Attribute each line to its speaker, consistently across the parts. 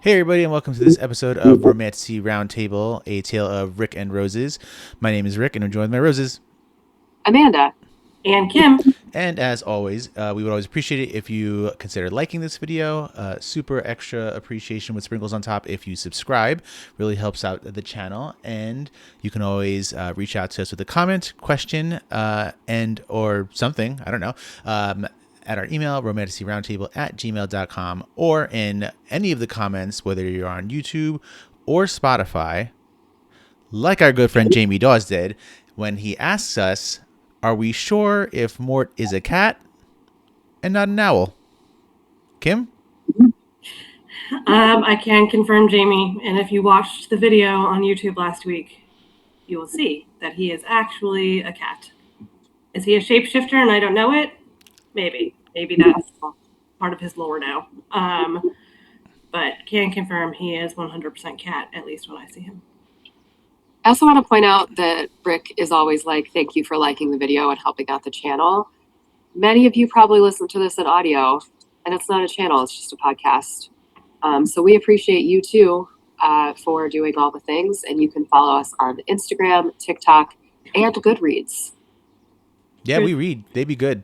Speaker 1: Hey everybody, and welcome to this episode of Romantasy Roundtable, a tale of Rick and Roses. My name is Rick, and I'm joined by Roses.
Speaker 2: Amanda.
Speaker 3: And Kim.
Speaker 1: And as always, we would always appreciate it if you consider liking this video. Super extra appreciation with sprinkles on top if you subscribe. Really helps out the channel. And you can always reach out to us with a comment, question, and or something. I don't know. At our email, romantasyroundtable@gmail.com, or in any of the comments, whether you're on YouTube or Spotify, like our good friend Jamie Dawes did, when he asks us, are we sure if Mort is a cat and not an owl? Kim?
Speaker 3: I can confirm, Jamie, and if you watched the video on YouTube last week, you will see that he is actually a cat. Is he a shapeshifter and I don't know it? Maybe that's part of his lore now. But can confirm he is 100% cat, at least when I see him.
Speaker 2: I also want to point out that Rick is always like, thank you for liking the video and helping out the channel. Many of you probably listen to this in audio, and it's not a channel, it's just a podcast. So we appreciate you too for doing all the things, and you can follow us on Instagram, TikTok, and Goodreads.
Speaker 1: Yeah, we read. They be good.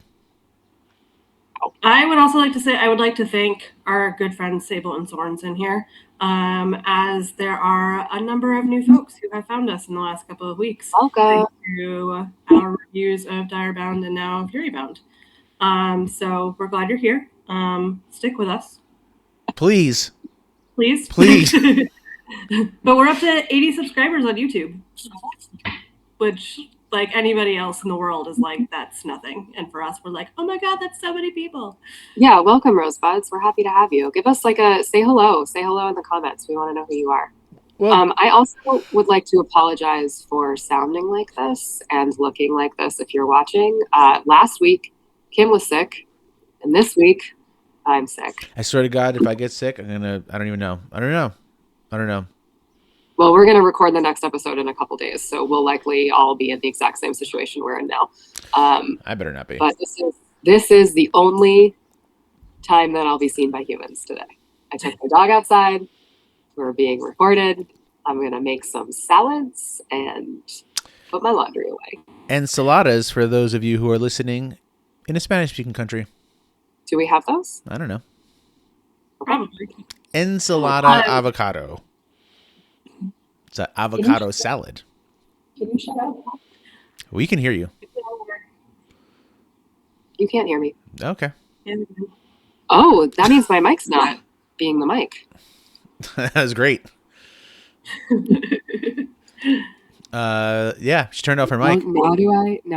Speaker 3: I would also like to say I would like to thank our good friends Sable and Sorensen here, as there are a number of new folks who have found us in the last couple of weeks.
Speaker 2: Welcome.
Speaker 3: Through our reviews of Direbound and now Furybound. So we're glad you're here. Stick with us.
Speaker 1: Please.
Speaker 3: Please. But we're up to 80 subscribers on YouTube, which, like anybody else in the world, is like, that's nothing. And for us, we're like, oh my God, that's so many people.
Speaker 2: Yeah, welcome, Rosebuds. We're happy to have you. Give us like a say hello. Say hello in the comments. We want to know who you are. Well, I also would like to apologize for sounding like this and looking like this if you're watching. Last week, Kim was sick, and this week, I'm sick.
Speaker 1: I swear to God, if I get sick, I don't even know. I don't know.
Speaker 2: Well, we're going to record the next episode in a couple days, so we'll likely all be in the exact same situation we're in now.
Speaker 1: I better not be.
Speaker 2: But this is the only time that I'll be seen by humans today. I took my dog outside. We're being recorded. I'm going to make some salads and put my laundry away.
Speaker 1: Enchiladas, for those of you who are listening in a Spanish-speaking country.
Speaker 2: Do we have those?
Speaker 1: I don't know.
Speaker 3: Probably.
Speaker 1: Ensalada avocado. It's an avocado salad.
Speaker 2: Can you shut up?
Speaker 1: We can hear you.
Speaker 2: You can't hear me.
Speaker 1: Okay.
Speaker 2: Oh, that means my mic's not being the mic.
Speaker 1: That was great. Yeah, she turned off her mic.
Speaker 2: Now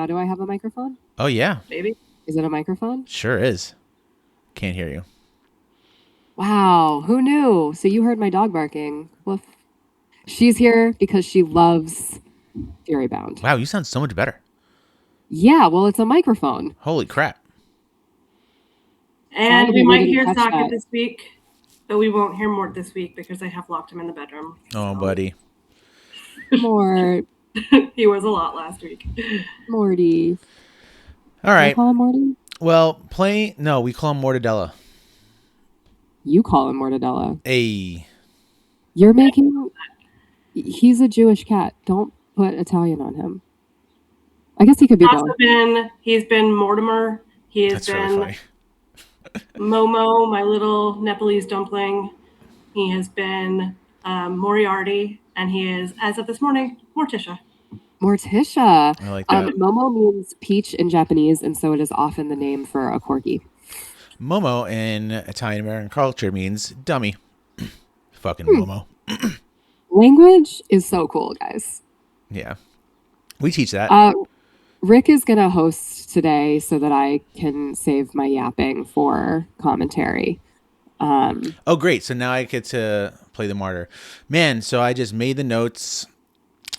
Speaker 2: do I have a microphone?
Speaker 1: Oh yeah.
Speaker 3: Maybe.
Speaker 2: Is it a microphone?
Speaker 1: Sure is. Can't hear you.
Speaker 2: Wow, who knew? So you heard my dog barking. Woof. She's here because she loves Furybound.
Speaker 1: Wow, you sound so much better.
Speaker 2: Yeah, well, it's a microphone.
Speaker 1: Holy crap.
Speaker 3: And we might hear Socket this week, but we won't hear Mort this week because I have locked him in the bedroom.
Speaker 1: Oh, buddy.
Speaker 2: Mort.
Speaker 3: He was a lot last week.
Speaker 2: Morty.
Speaker 1: All right.
Speaker 2: Do you call him Morty?
Speaker 1: Well, no, we call him Mortadella.
Speaker 2: You call him Mortadella.
Speaker 1: Hey.
Speaker 2: You're making... He's a Jewish cat. Don't put Italian on him. I guess he could be both.
Speaker 3: He's been Mortimer. He has been
Speaker 1: really
Speaker 3: Momo, my little Nepalese dumpling. He has been Moriarty, and he is, as of this morning, Morticia.
Speaker 2: Morticia.
Speaker 1: I like that.
Speaker 2: Momo means peach in Japanese, and so it is often the name for a corgi.
Speaker 1: Momo in Italian American culture means dummy. Fucking Momo.
Speaker 2: Language is so cool, guys.
Speaker 1: Yeah. We teach that.
Speaker 2: Rick is going to host today so that I can save my yapping for commentary.
Speaker 1: Oh, great. So now I get to play the martyr. Man, so I just made the notes.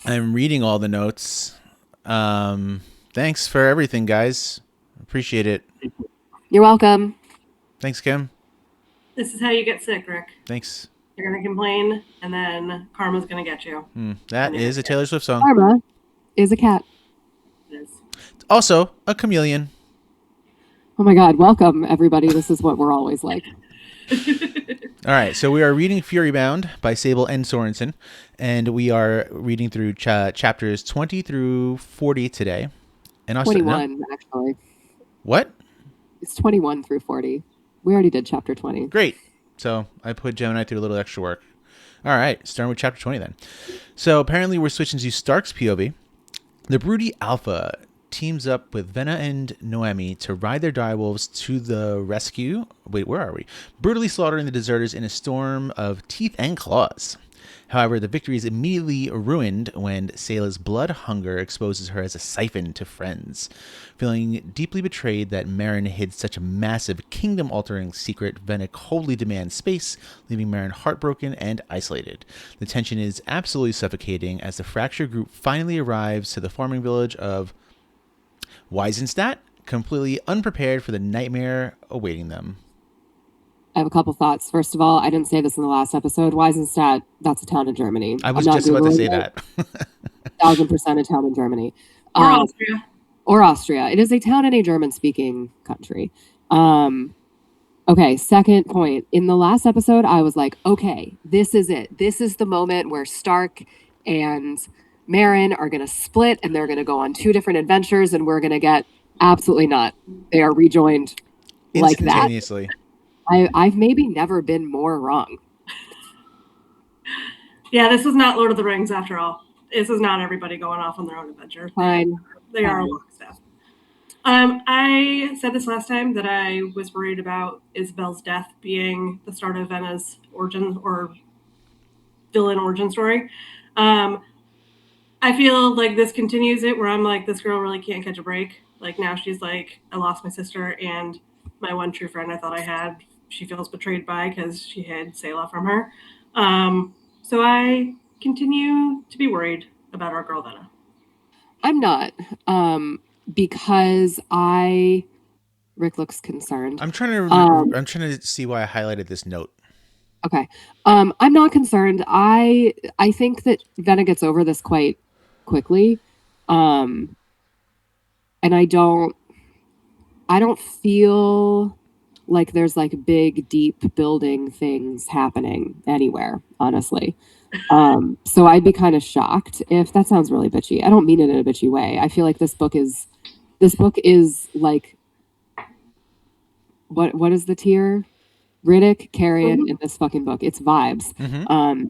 Speaker 1: I'm reading all the notes. Thanks for everything, guys. Appreciate it.
Speaker 2: You're welcome.
Speaker 1: Thanks, Kim.
Speaker 3: This is how you get sick, Rick.
Speaker 1: Thanks.
Speaker 3: You're going to complain, and then karma's going to get you.
Speaker 1: That is a Taylor Swift song.
Speaker 2: Karma is a cat.
Speaker 3: It is.
Speaker 1: Also, a chameleon.
Speaker 2: Oh my God. Welcome, everybody. This is what we're always like.
Speaker 1: All All right, so we are reading Furybound by Sable and Sorensen, and we are reading through chapters 20 through 40 today. And also,
Speaker 2: 21, actually.
Speaker 1: What?
Speaker 2: It's 21 through 40. We already did chapter 20.
Speaker 1: Great. So I put Gemini through a little extra work. All right, starting with chapter 20 then. So apparently we're switching to Stark's POV. The Broody Alpha teams up with Venna and Noemi to ride their direwolves to the rescue. Wait, where are we? Brutally slaughtering the deserters in a storm of teeth and claws. However, the victory is immediately ruined when Sayla's blood hunger exposes her as a siphon to friends. Feeling deeply betrayed that Meryn hid such a massive kingdom-altering secret, Venna coldly demands space, leaving Meryn heartbroken and isolated. The tension is absolutely suffocating as the fractured group finally arrives to the farming village of Weisenstadt, completely unprepared for the nightmare awaiting them.
Speaker 2: I have a couple thoughts. First of all, I didn't say this in the last episode. Weisenstadt, that's a town in Germany.
Speaker 1: I was just about to say that.
Speaker 2: 1,000% a town in Germany.
Speaker 3: Or Austria.
Speaker 2: Or Austria. It is a town in a German-speaking country. Okay, second point. In the last episode, I was like, okay, this is it. This is the moment where Stark and Meryn are going to split, and they're going to go on 2 different adventures, and we're going to get absolutely not. They are rejoined like that.
Speaker 1: Instantaneously.
Speaker 2: I've maybe never been more wrong.
Speaker 3: Yeah, this is not Lord of the Rings after all. This is not everybody going off on their own adventure.
Speaker 2: Fine.
Speaker 3: They are lockstep. I said this last time that I was worried about Isabel's death being the start of Venna's origin or villain origin story. I feel like this continues it where I'm like, this girl really can't catch a break. Like now she's like, I lost my sister and my one true friend I thought I had. She feels betrayed by because she hid Sayla from her. So I continue to be worried about our girl Venna.
Speaker 2: I'm not, because Rick looks concerned.
Speaker 1: I'm trying to see why I highlighted this note.
Speaker 2: Okay. I'm not concerned. I think that Venna gets over this quite quickly. And I don't feel like there's like big, deep building things happening anywhere, honestly. So I'd be kind of shocked if that sounds really bitchy. I don't mean it in a bitchy way. I feel like this book is like, what is the tier? Riddick, Carrion in this fucking book. It's vibes.
Speaker 1: Mm-hmm.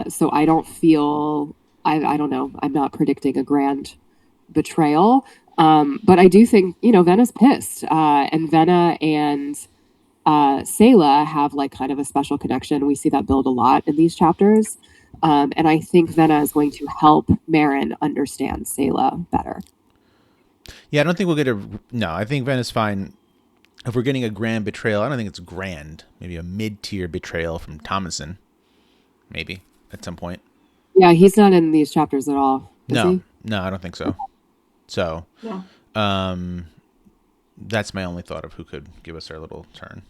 Speaker 2: So I don't feel, I don't know. I'm not predicting a grand betrayal. But I do think, Venna's pissed. And Venna and Sayla have like kind of a special connection. We see that build a lot in these chapters. And I think Venna is going to help Meryn understand Sayla better.
Speaker 1: Yeah, I don't think we'll get no, I think Venna's fine. If we're getting a grand betrayal, I don't think it's grand. Maybe a mid-tier betrayal from Thomason. Maybe at some point.
Speaker 2: Yeah, he's not in these chapters at all.
Speaker 1: No, I don't think so. So,
Speaker 3: Yeah.
Speaker 1: That's my only thought of who could give us our little turn.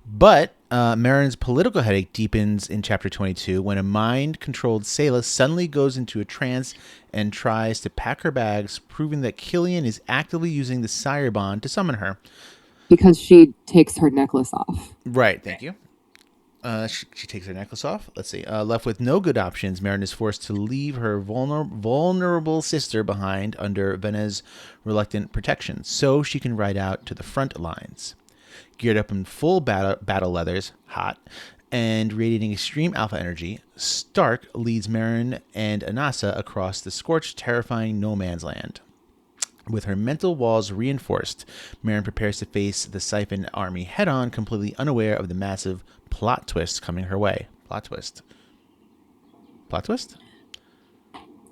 Speaker 1: But Meryn's political headache deepens in chapter 22 when a mind-controlled Sayla suddenly goes into a trance and tries to pack her bags, proving that Killian is actively using the sire bond to summon her.
Speaker 2: Because she takes her necklace off.
Speaker 1: Right, thank you. She takes her necklace off. Let's see. Left with no good options, Meryn is forced to leave her vulnerable sister behind under Venna's reluctant protection, so she can ride out to the front lines. Geared up in full battle leathers, hot, and radiating extreme alpha energy, Stark leads Meryn and Annasa across the scorched, terrifying no man's land. With her mental walls reinforced, Meryn prepares to face the Siphon army head-on, completely unaware of the massive plot twist coming her way. Plot twist?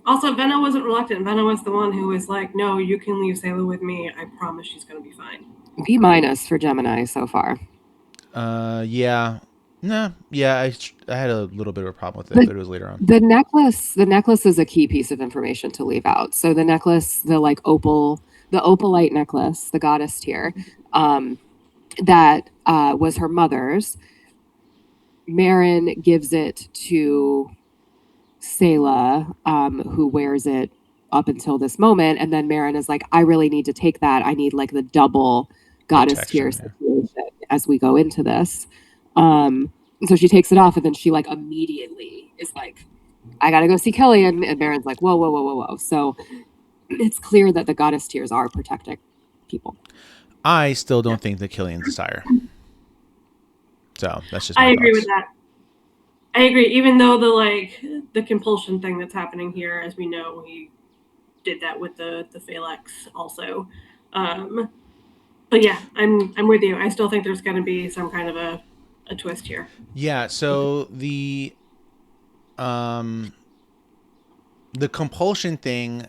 Speaker 3: Also, Venna wasn't reluctant. Venna was the one who was like, no, you can leave Sayla with me. I promise she's going to be fine.
Speaker 2: B- for Gemini so far.
Speaker 1: Yeah. No, yeah, I had a little bit of a problem with it, but it was later on.
Speaker 2: The necklace is a key piece of information to leave out. So the necklace, the opalite necklace, the goddess tier, that was her mother's. Meryn gives it to Sayla, who wears it up until this moment, and then Meryn is like, I really need to take that. I need like the double goddess tier situation. as we go into this. So she takes it off, and then she like immediately is like, I gotta go see Killian. And Meryn's like, whoa, whoa, whoa, whoa, whoa. So it's clear that the goddess tears are protecting people.
Speaker 1: I still don't think that Killian's the sire. So that's just my
Speaker 3: I agree
Speaker 1: thoughts.
Speaker 3: with that. I agree. Even though the compulsion thing that's happening here, as we know, he did that with the Phalanx also. But yeah, I'm with you. I still think there's going to be some kind of a twist here.
Speaker 1: Yeah. So the compulsion thing,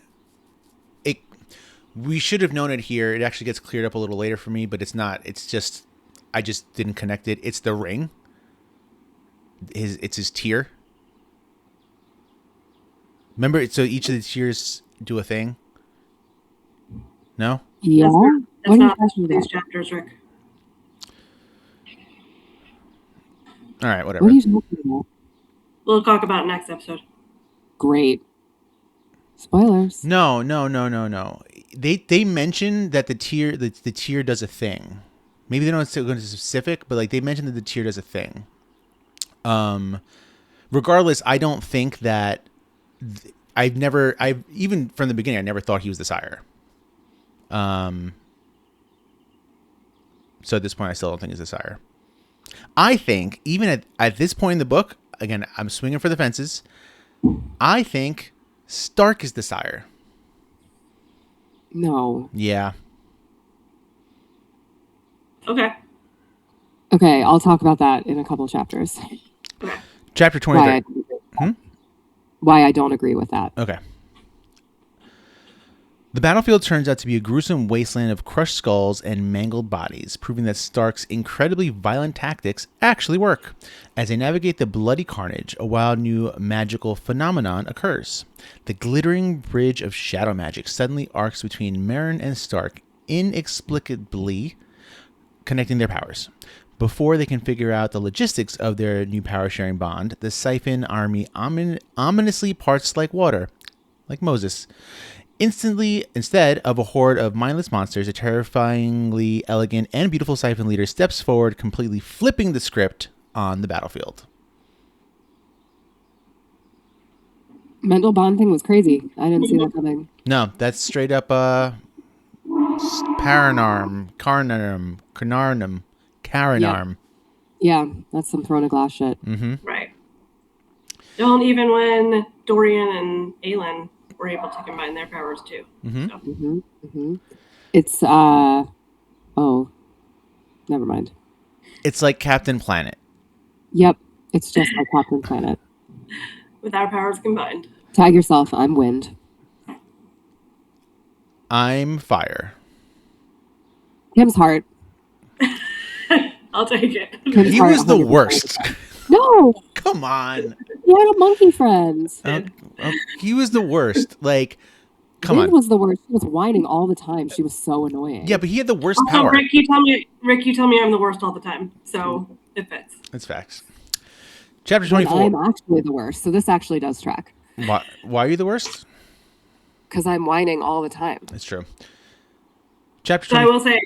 Speaker 1: we should have known it here. It actually gets cleared up a little later for me, but it's not. It's just I just didn't connect it. It's the ring. It's his tier. Remember, so each of the tiers do a thing. No.
Speaker 2: Yeah.
Speaker 3: That's not these chapters, Rick.
Speaker 1: All right, whatever.
Speaker 2: What are you talking about?
Speaker 3: We'll talk about it next episode.
Speaker 2: Great. Spoilers.
Speaker 1: No. They mentioned that the tier does a thing. Maybe they don't go into specific, but like they mentioned that the tier does a thing. Regardless, I don't think that I've even from the beginning I never thought he was the sire. So at this point I still don't think he's the sire. I think even at this point in the book, again, I'm swinging for the fences. I think Stark is the sire.
Speaker 2: No.
Speaker 1: Yeah.
Speaker 3: Okay.
Speaker 2: Okay, I'll talk about that in a couple of chapters.
Speaker 3: Okay.
Speaker 1: Chapter 23.
Speaker 2: Why I don't agree with that.
Speaker 1: Okay. The battlefield turns out to be a gruesome wasteland of crushed skulls and mangled bodies, proving that Stark's incredibly violent tactics actually work. As they navigate the bloody carnage, a wild new magical phenomenon occurs. The glittering bridge of shadow magic suddenly arcs between Meryn and Stark, inexplicably connecting their powers. Before they can figure out the logistics of their new power-sharing bond, the Siphon army ominously parts like water, like Moses. Instantly, instead of a horde of mindless monsters, a terrifyingly elegant and beautiful Siphon leader steps forward, completely flipping the script on the battlefield.
Speaker 2: Mental bond thing was crazy. I didn't see that coming.
Speaker 1: No, that's straight up Paranarm, Carnarm.
Speaker 2: Yeah, that's some throne of glass shit.
Speaker 1: Mm-hmm.
Speaker 3: Right. Don't even when Dorian and Aelin were able to combine their powers too.
Speaker 1: Mm-hmm.
Speaker 3: So.
Speaker 2: Mm-hmm. Mm-hmm. It's oh, never mind.
Speaker 1: It's like Captain Planet.
Speaker 2: Yep, it's just like Captain Planet.
Speaker 3: With our powers combined.
Speaker 2: Tag yourself. I'm wind.
Speaker 1: I'm fire.
Speaker 2: Tim's heart.
Speaker 3: I'll take it.
Speaker 2: Tim's
Speaker 1: He
Speaker 2: heart,
Speaker 1: was the
Speaker 2: 100%.
Speaker 1: worst.
Speaker 2: No,
Speaker 1: Come on.
Speaker 2: he had a monkey friend.
Speaker 1: He was the worst. Like, come
Speaker 2: Wind
Speaker 1: on.
Speaker 2: was the worst. She was whining all the time. She was so annoying.
Speaker 1: Yeah, but he had the worst
Speaker 3: Also,
Speaker 1: power.
Speaker 3: Rick, you tell me I'm the worst all the time. So it fits.
Speaker 1: It's facts. Chapter
Speaker 2: When
Speaker 1: 24.
Speaker 2: I'm actually the worst. So this actually does track.
Speaker 1: Why are you the worst?
Speaker 2: Because I'm whining all the time.
Speaker 1: It's true. Chapter
Speaker 3: So
Speaker 1: 20.
Speaker 3: I will say,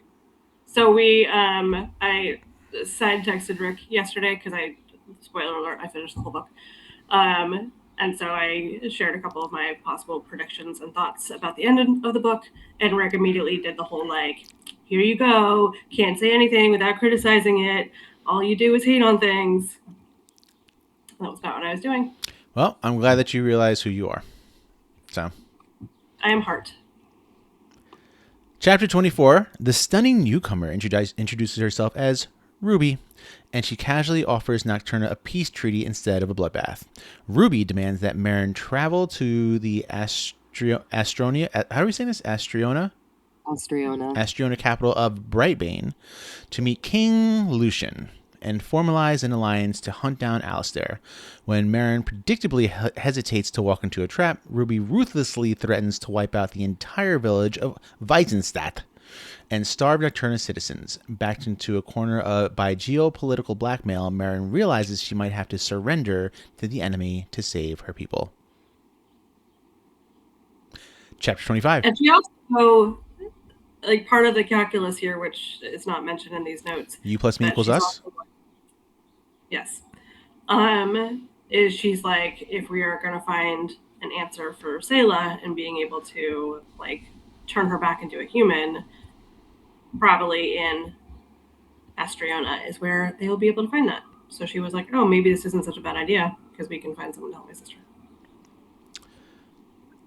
Speaker 3: so we, I side texted Rick yesterday because spoiler alert, I finished the whole book. And so I shared a couple of my possible predictions and thoughts about the end of the book. And Rick immediately did the whole, like, here you go. Can't say anything without criticizing it. All you do is hate on things. That was not what I was doing.
Speaker 1: Well, I'm glad that you realize who you are. So,
Speaker 3: I am Heart.
Speaker 1: Chapter 24. The stunning newcomer introduces herself as Ruby, and she casually offers Nocturna a peace treaty instead of a bloodbath. Ruby demands that Meryn travel to the Astreiona. How do we say this? Astreiona? Astreiona, capital of Brightbane, to meet King Lucian and formalize an alliance to hunt down Alistair. When Meryn predictably hesitates to walk into a trap, Ruby ruthlessly threatens to wipe out the entire village of Weisenstadt and starve Nocturna citizens. Backed into a corner by geopolitical blackmail, Meryn realizes she might have to surrender to the enemy to save her people. Chapter 25.
Speaker 3: And she also like part of the calculus here, which is not mentioned in these notes.
Speaker 1: You plus me
Speaker 3: but
Speaker 1: equals
Speaker 3: she's
Speaker 1: us?
Speaker 3: also like- yes. Is she's like, if we are going to find an answer for Sayla and being able to like turn her back into a human, probably in Astreiona is where they will be able to find that. So she was like, oh, maybe this isn't such a bad idea because we can find someone to help my sister.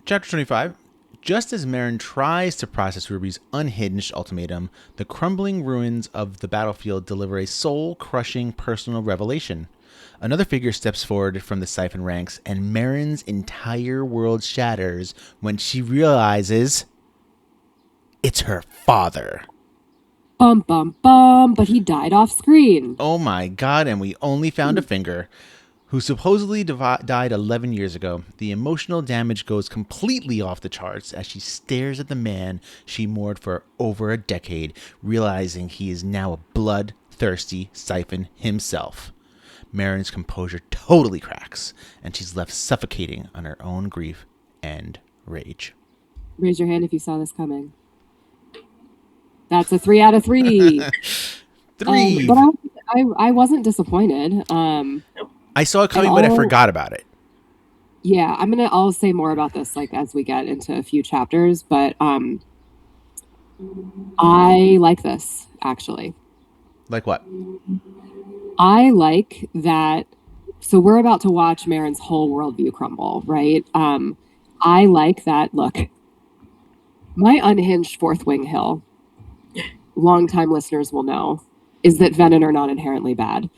Speaker 1: Chapter 25. Just as Meryn tries to process Ruby's unhinged ultimatum, the crumbling ruins of the battlefield deliver a soul-crushing personal revelation. Another figure steps forward from the Siphon ranks, and Meryn's entire world shatters when she realizes it's her father.
Speaker 2: Bum, bum, bum, but he died off screen.
Speaker 1: Oh my god, and we only found a finger. Who supposedly died 11 years ago. The emotional damage goes completely off the charts as she stares at the man she moored for over a decade, realizing he is now a bloodthirsty Siphon himself. Meryn's composure totally cracks, and she's left suffocating on her own grief and rage.
Speaker 2: Raise your hand if you saw this coming. That's a 3 out of 3.
Speaker 1: 3.
Speaker 2: But I wasn't disappointed.
Speaker 1: I saw it coming, but I forgot about it.
Speaker 2: Yeah, I'll say more about this like as we get into a few chapters, but I like this actually.
Speaker 1: Like what?
Speaker 2: I like that. So we're about to watch Meryn's whole worldview crumble, right? I like that. Look, my unhinged fourth wing hill, longtime listeners will know, is that Venin are not inherently bad.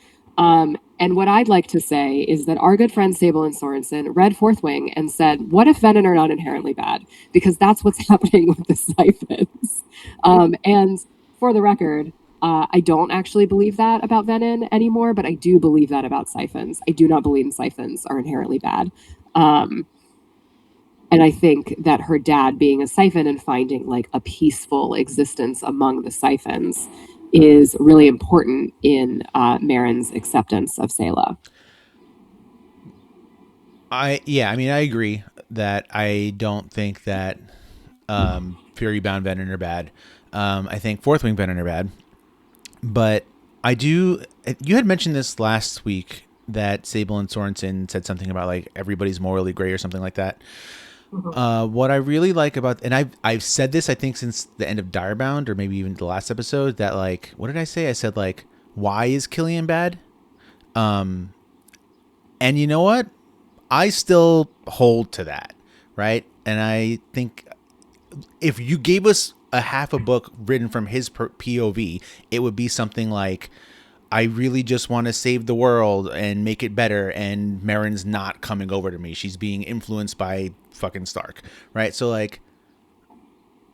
Speaker 2: And what I'd like to say is that our good friends Sable and Sorensen read Fourth Wing and said, what if Venin are not inherently bad? Because that's what's happening with the Siphons. And for the record, I don't actually believe that about Venin anymore, but I do believe that about Siphons. I do not believe Siphons are inherently bad. And I think that her dad being a Siphon and finding like a peaceful existence among the Siphons is really important in Meryn's acceptance of Sayla.
Speaker 1: I agree that I don't think that Furybound Venin are bad. I think Fourth Wing Venin are bad. But I do... You had mentioned this last week that Sable and Sorensen said something about like everybody's morally gray or something like that. What I really like about, and I've said this I think since the end of Direbound or maybe even the last episode, that like, what did I say? I said like, why is Killian bad? And you know what? I still hold to that, right? And I think if you gave us a half a book written from his POV, it would be something like, I really just want to save the world and make it better, and Meryn's not coming over to me. She's being influenced by fucking Stark, right? So like,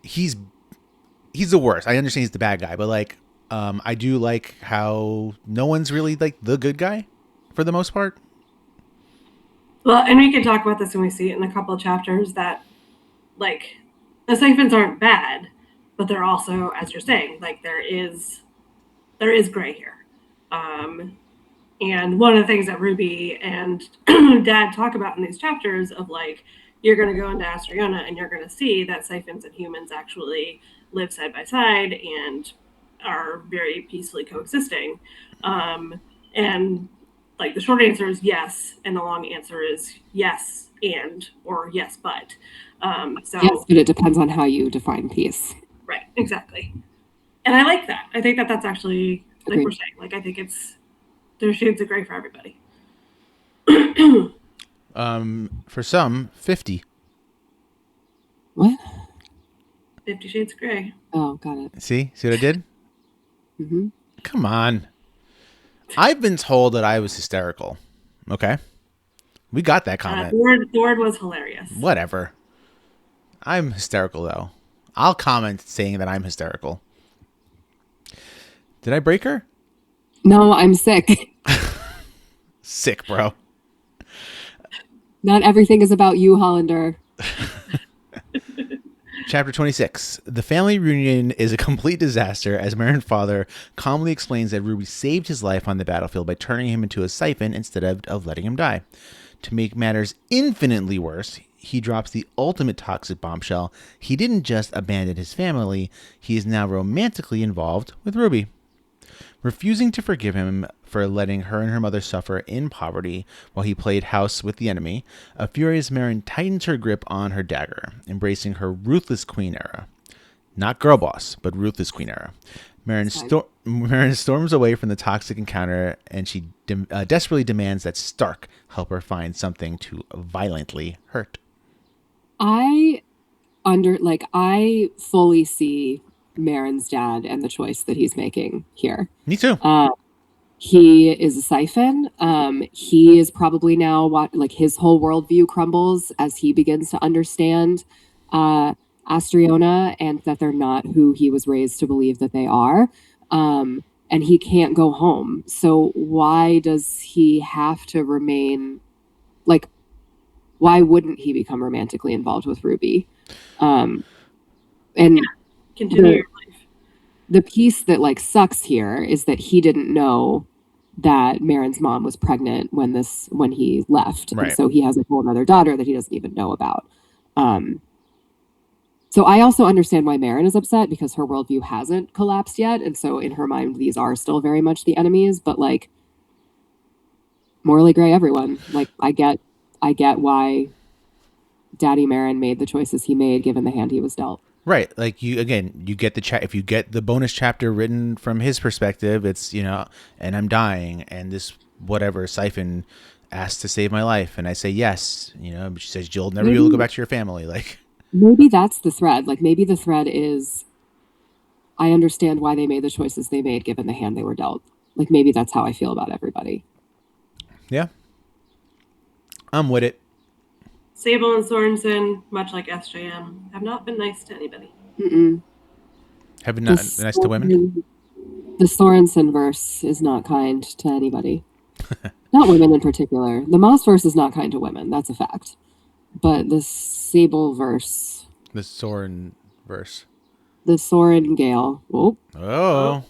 Speaker 1: he's the worst. I understand he's the bad guy, but like, I do like how no one's really like the good guy for the most part.
Speaker 3: Well, and we can talk about this when we see it in a couple of chapters, that like the Siphons aren't bad, but they're also, as you're saying, like there is gray here. And one of the things that Ruby and Dad talk about in these chapters of like, you're going to go into Astreiona and you're going to see that Siphons and humans actually live side by side and are very peacefully coexisting. And like the short answer is yes, and the long answer is yes and, or yes but. So
Speaker 2: yes, but it depends on how you define peace.
Speaker 3: Right, exactly. And I like that. I think that that's actually, like
Speaker 2: Agreed.
Speaker 3: we're saying, like I think there's shades of gray for everybody.
Speaker 1: For some, 50.
Speaker 2: What?
Speaker 3: 50 Shades of Grey.
Speaker 2: Oh, got it.
Speaker 1: See what I did?
Speaker 2: Mm-hmm.
Speaker 1: Come on. I've been told that I was hysterical. Okay. We got that comment.
Speaker 3: The word was hilarious.
Speaker 1: Whatever. I'm hysterical, though. I'll comment saying that I'm hysterical. Did I break her?
Speaker 2: No, I'm sick.
Speaker 1: Sick, bro.
Speaker 2: Not everything is about you, Hollander.
Speaker 1: Chapter 26. The family reunion is a complete disaster as Meryn's father calmly explains that Ruby saved his life on the battlefield by turning him into a Siphon instead of letting him die. To make matters infinitely worse, he drops the ultimate toxic bombshell. He didn't just abandon his family, he is now romantically involved with Ruby. Refusing to forgive him for letting her and her mother suffer in poverty while he played house with the enemy, a furious Meryn tightens her grip on her dagger, embracing her ruthless queen era. Not girl boss, but ruthless queen era. Meryn storms away from the toxic encounter, and she desperately demands that Stark help her find something to violently hurt.
Speaker 2: I fully see Meryn's dad and the choice that he's making here.
Speaker 1: Me too.
Speaker 2: He is a Siphon. He is probably now his whole worldview crumbles as he begins to understand Astreiona and that they're not who he was raised to believe that they are. And he can't go home. So why does he have to remain why wouldn't he become romantically involved with Ruby? And
Speaker 3: continue your life.
Speaker 2: The piece that sucks here is that he didn't know that Meryn's mom was pregnant when he left.
Speaker 1: Right.
Speaker 2: And so he has a whole other daughter that he doesn't even know about. So I also understand why Meryn is upset, because her worldview hasn't collapsed yet. And so in her mind, these are still very much the enemies, but morally gray everyone. I get why Daddy Meryn made the choices he made given the hand he was dealt.
Speaker 1: Right. You get if you get the bonus chapter written from his perspective, it's, and I'm dying and this whatever Siphon asked to save my life. And I say, yes, but she says, you'll never be able to go back to your family.
Speaker 2: Maybe that's the thread. Maybe the thread is, I understand why they made the choices they made given the hand they were dealt. Maybe that's how I feel about everybody.
Speaker 1: Yeah. I'm with it.
Speaker 3: Sable and Sorensen, much like SJM, have not been nice to anybody.
Speaker 2: Mm-mm.
Speaker 1: Have been not nice to women?
Speaker 2: The Sorensen verse is not kind to anybody. Not women in particular. The Moss verse is not kind to women. That's a fact. But the Sable verse.
Speaker 1: The Soren verse.
Speaker 2: The Soren Gale.
Speaker 1: Oh.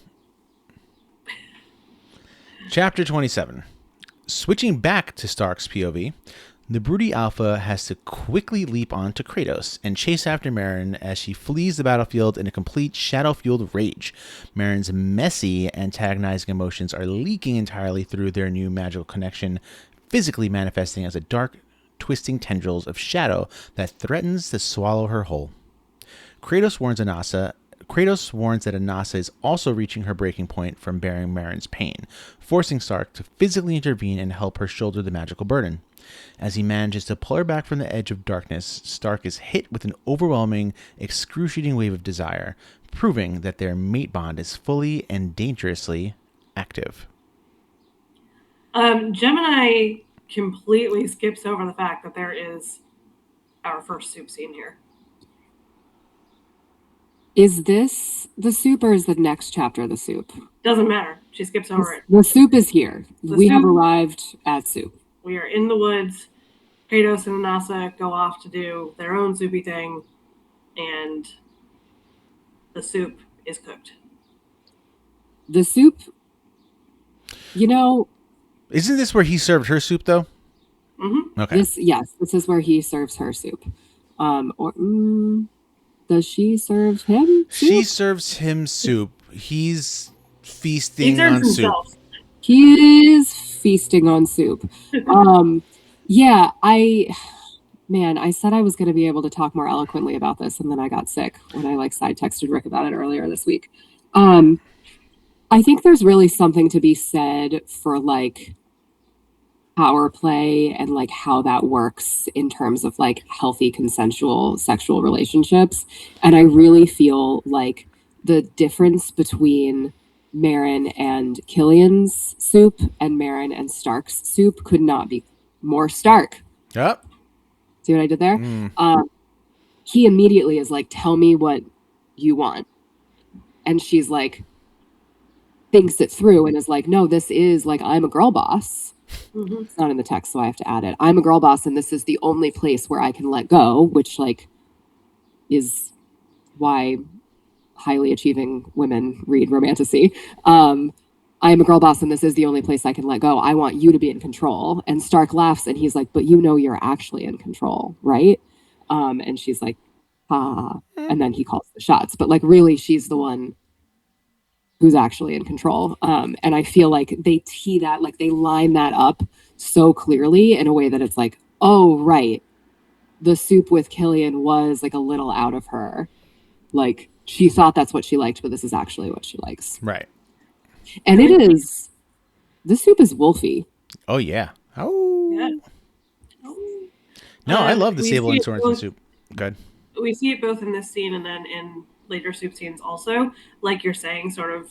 Speaker 1: Chapter 27. Switching back to Stark's POV, the Broody Alpha has to quickly leap onto Cratos and chase after Meryn as she flees the battlefield in a complete shadow-fueled rage. Meryn's messy, antagonizing emotions are leaking entirely through their new magical connection, physically manifesting as a dark, twisting tendrils of shadow that threatens to swallow her whole. Cratos warns that Annasa is also reaching her breaking point from bearing Meryn's pain, forcing Stark to physically intervene and help her shoulder the magical burden. As he manages to pull her back from the edge of darkness, Stark is hit with an overwhelming, excruciating wave of desire, proving that their mate bond is fully and dangerously active.
Speaker 3: Gemini completely skips over the fact that there is our first soup scene here.
Speaker 2: Is this the soup or is the next chapter the soup?
Speaker 3: Doesn't matter. She skips over it.
Speaker 2: The soup is here. We have arrived at soup.
Speaker 3: We are in the woods. Cratos and Annasa go off to do their own soupy thing, and the soup is cooked.
Speaker 2: The soup,
Speaker 1: Isn't this where he served her soup, though?
Speaker 3: Mm-hmm.
Speaker 1: Okay.
Speaker 2: This is where he serves her soup. Does she serve him soup?
Speaker 1: She serves him soup. He's feasting on
Speaker 3: himself.
Speaker 1: soup.
Speaker 2: He is feasting on soup. Yeah, I said I was going to be able to talk more eloquently about this, and then I got sick when I side texted Rick about it earlier this week. I think there's really something to be said for power play and how that works in terms of healthy consensual sexual relationships. And I really feel the difference between Meryn and Killian's soup and Meryn and Stark's soup could not be more stark.
Speaker 1: Yep.
Speaker 2: See what I did there? He immediately is tell me what you want. And she's thinks it through and is no, this is I'm a girl boss. Mm-hmm. It's not in the text, so I have to add it. I'm a girl boss, and this is the only place where I can let go, which is why highly achieving women read Romantasy. I am a girl boss and this is the only place I can let go. I want you to be in control. And Stark laughs and he's like, but you know you're actually in control, right? And she's like, ah. And then he calls the shots. But like really, she's the one who's actually in control. And I feel like they tee that, like they line that up so clearly in a way that it's like, oh, right. The soup with Killian was like a little out of her. Like she thought that's what she liked, but this is actually what she likes.
Speaker 1: Right.
Speaker 2: And it is, the soup is wolfy.
Speaker 1: Oh, yeah. Oh.
Speaker 3: Yeah.
Speaker 1: No, I love the
Speaker 3: we
Speaker 1: Sable
Speaker 3: see
Speaker 1: and
Speaker 3: it
Speaker 1: Sorensen
Speaker 3: both-
Speaker 1: soup. Good.
Speaker 3: We see it both in this scene and then in later soup scenes also. Like you're saying, sort of,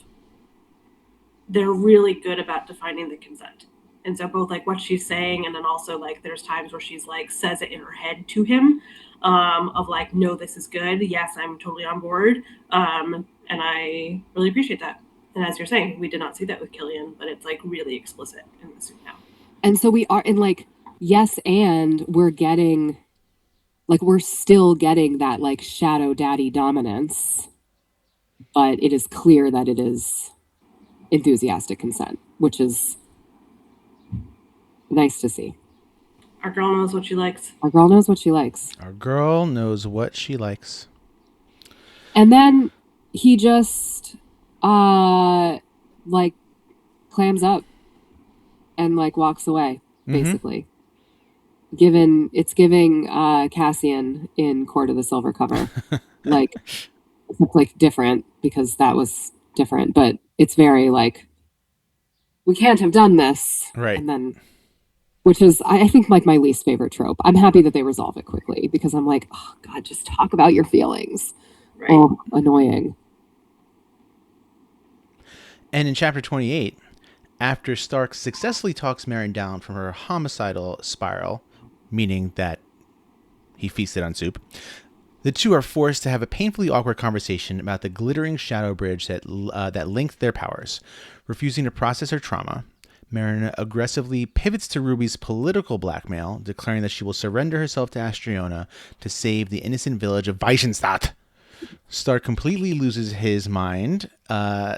Speaker 3: they're really good about defining the consent. And so both like what she's saying and then also like there's times where she's like says it in her head to him, of like, no, this is good. Yes, I'm totally on board. And I really appreciate that. And as you're saying, we did not see that with Killian, but it's like really explicit in the soup now.
Speaker 2: And so we are in like, yes, and we're getting, like, we're still getting that like shadow daddy dominance, but it is clear that it is enthusiastic consent, which is nice to see.
Speaker 3: Our girl knows what she likes.
Speaker 2: Our girl knows what she likes.
Speaker 1: Our girl knows what she likes.
Speaker 2: And then he just like clams up and like walks away, basically. It's giving Cassian in Court of the Silver Cover. Like it's like different because that was different, but it's very like we can't have done this.
Speaker 1: Right.
Speaker 2: And then which is I think like my least favorite trope. I'm happy that they resolve it quickly because I'm like, oh God, just talk about your feelings.
Speaker 3: Right.
Speaker 2: Oh, annoying.
Speaker 1: And in chapter 28, after Stark successfully talks Meryn down from her homicidal spiral, meaning that he feasted on soup, the two are forced to have a painfully awkward conversation about the glittering shadow bridge that linked their powers. Refusing to process her trauma, Meryn aggressively pivots to Ruby's political blackmail, declaring that she will surrender herself to Astreiona to save the innocent village of Weissenstadt. Stark completely loses his mind,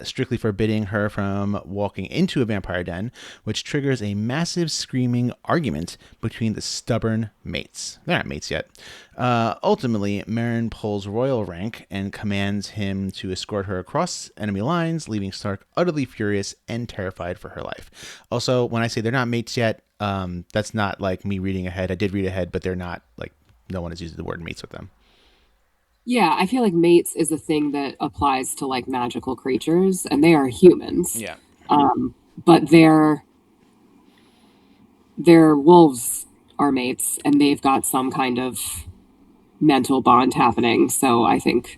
Speaker 1: strictly forbidding her from walking into a vampire den, which triggers a massive screaming argument between the stubborn mates. They're not mates yet. Ultimately, Meryn pulls royal rank and commands him to escort her across enemy lines, leaving Stark utterly furious and terrified for her life. Also, when I say they're not mates yet, that's not like me reading ahead. I did read ahead, but they're not, like, no one has used the word mates with them.
Speaker 2: Yeah, I feel like mates is a thing that applies to like magical creatures, and they are humans.
Speaker 1: Yeah.
Speaker 2: But their wolves are mates, and they've got some kind of mental bond happening. So I think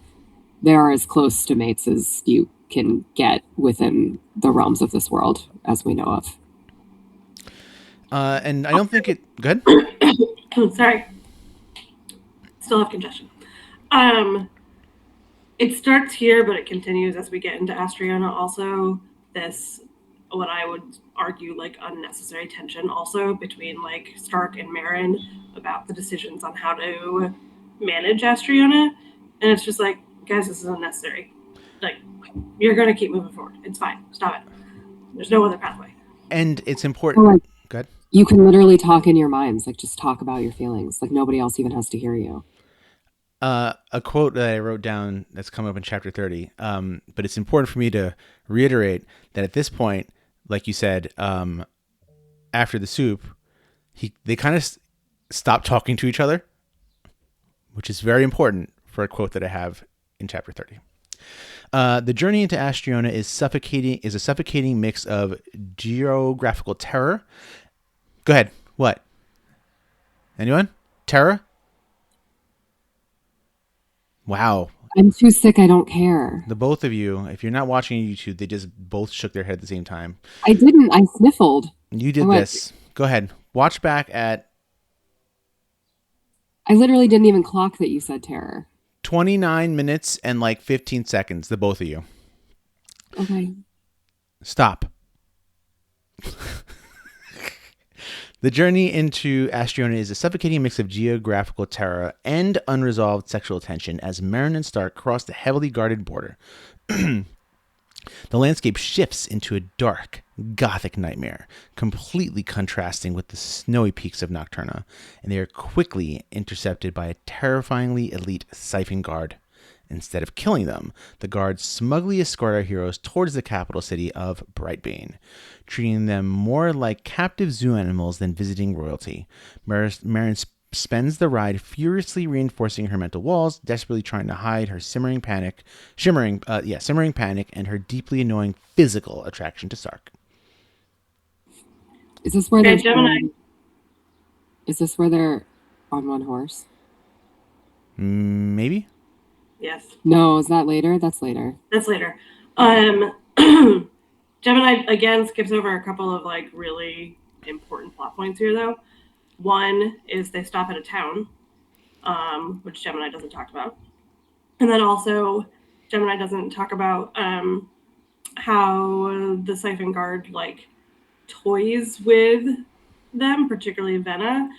Speaker 2: they are as close to mates as you can get within the realms of this world, as we know of.
Speaker 1: And I don't think it... Good?
Speaker 3: Sorry. Still have congestion. It starts here, but it continues as we get into Astreiona. Also, this, what I would argue, like unnecessary tension also between like Stark and Meryn about the decisions on how to manage Astreiona. And it's just like, guys, this is unnecessary. Like, you're going to keep moving forward. It's fine. Stop it. There's no other pathway.
Speaker 1: And it's important...
Speaker 2: Like,
Speaker 1: Good.
Speaker 2: you can literally talk in your minds, like just talk about your feelings. Like nobody else even has to hear you.
Speaker 1: A quote that I wrote down that's come up in chapter 30, but it's important for me to reiterate that at this point, like you said, after the soup, they kind of stop talking to each other, which is very important for a quote that I have in chapter 30. The journey into Astreiona is a suffocating mix of geographical terror. Go ahead. What? Anyone? Terror? Wow.
Speaker 2: I'm too sick. I don't care.
Speaker 1: The both of you, if you're not watching on YouTube, they just both shook their head at the same time.
Speaker 2: I didn't. I sniffled.
Speaker 1: You did this. Go ahead. Watch back at...
Speaker 2: I literally didn't even clock that you said terror.
Speaker 1: 29 minutes and like 15 seconds, the both of you.
Speaker 2: Okay.
Speaker 1: Stop. The journey into Astreiona is a suffocating mix of geographical terror and unresolved sexual tension as Meryn and Stark cross the heavily guarded border. The landscape shifts into a dark, gothic nightmare, completely contrasting with the snowy peaks of Nocturna, and they are quickly intercepted by a terrifyingly elite Siphon guard. Instead of killing them, the guards smugly escort our heroes towards the capital city of Brightbane, treating them more like captive zoo animals than visiting royalty. Meryn spends the ride furiously reinforcing her mental walls, desperately trying to hide her shimmering panic and her deeply annoying physical attraction to Stark.
Speaker 2: Is this where
Speaker 3: Okay,
Speaker 2: they're
Speaker 3: Gemini.
Speaker 2: Is this where they're on one horse?
Speaker 1: Maybe?
Speaker 3: Yes.
Speaker 2: No, is that later? That's later.
Speaker 3: That's later. Gemini again skips over a couple of like really important plot points here though. One is they stop at a town, which Gemini doesn't talk about. And then also Gemini doesn't talk about how the Siphon Guard like toys with them, particularly Venna,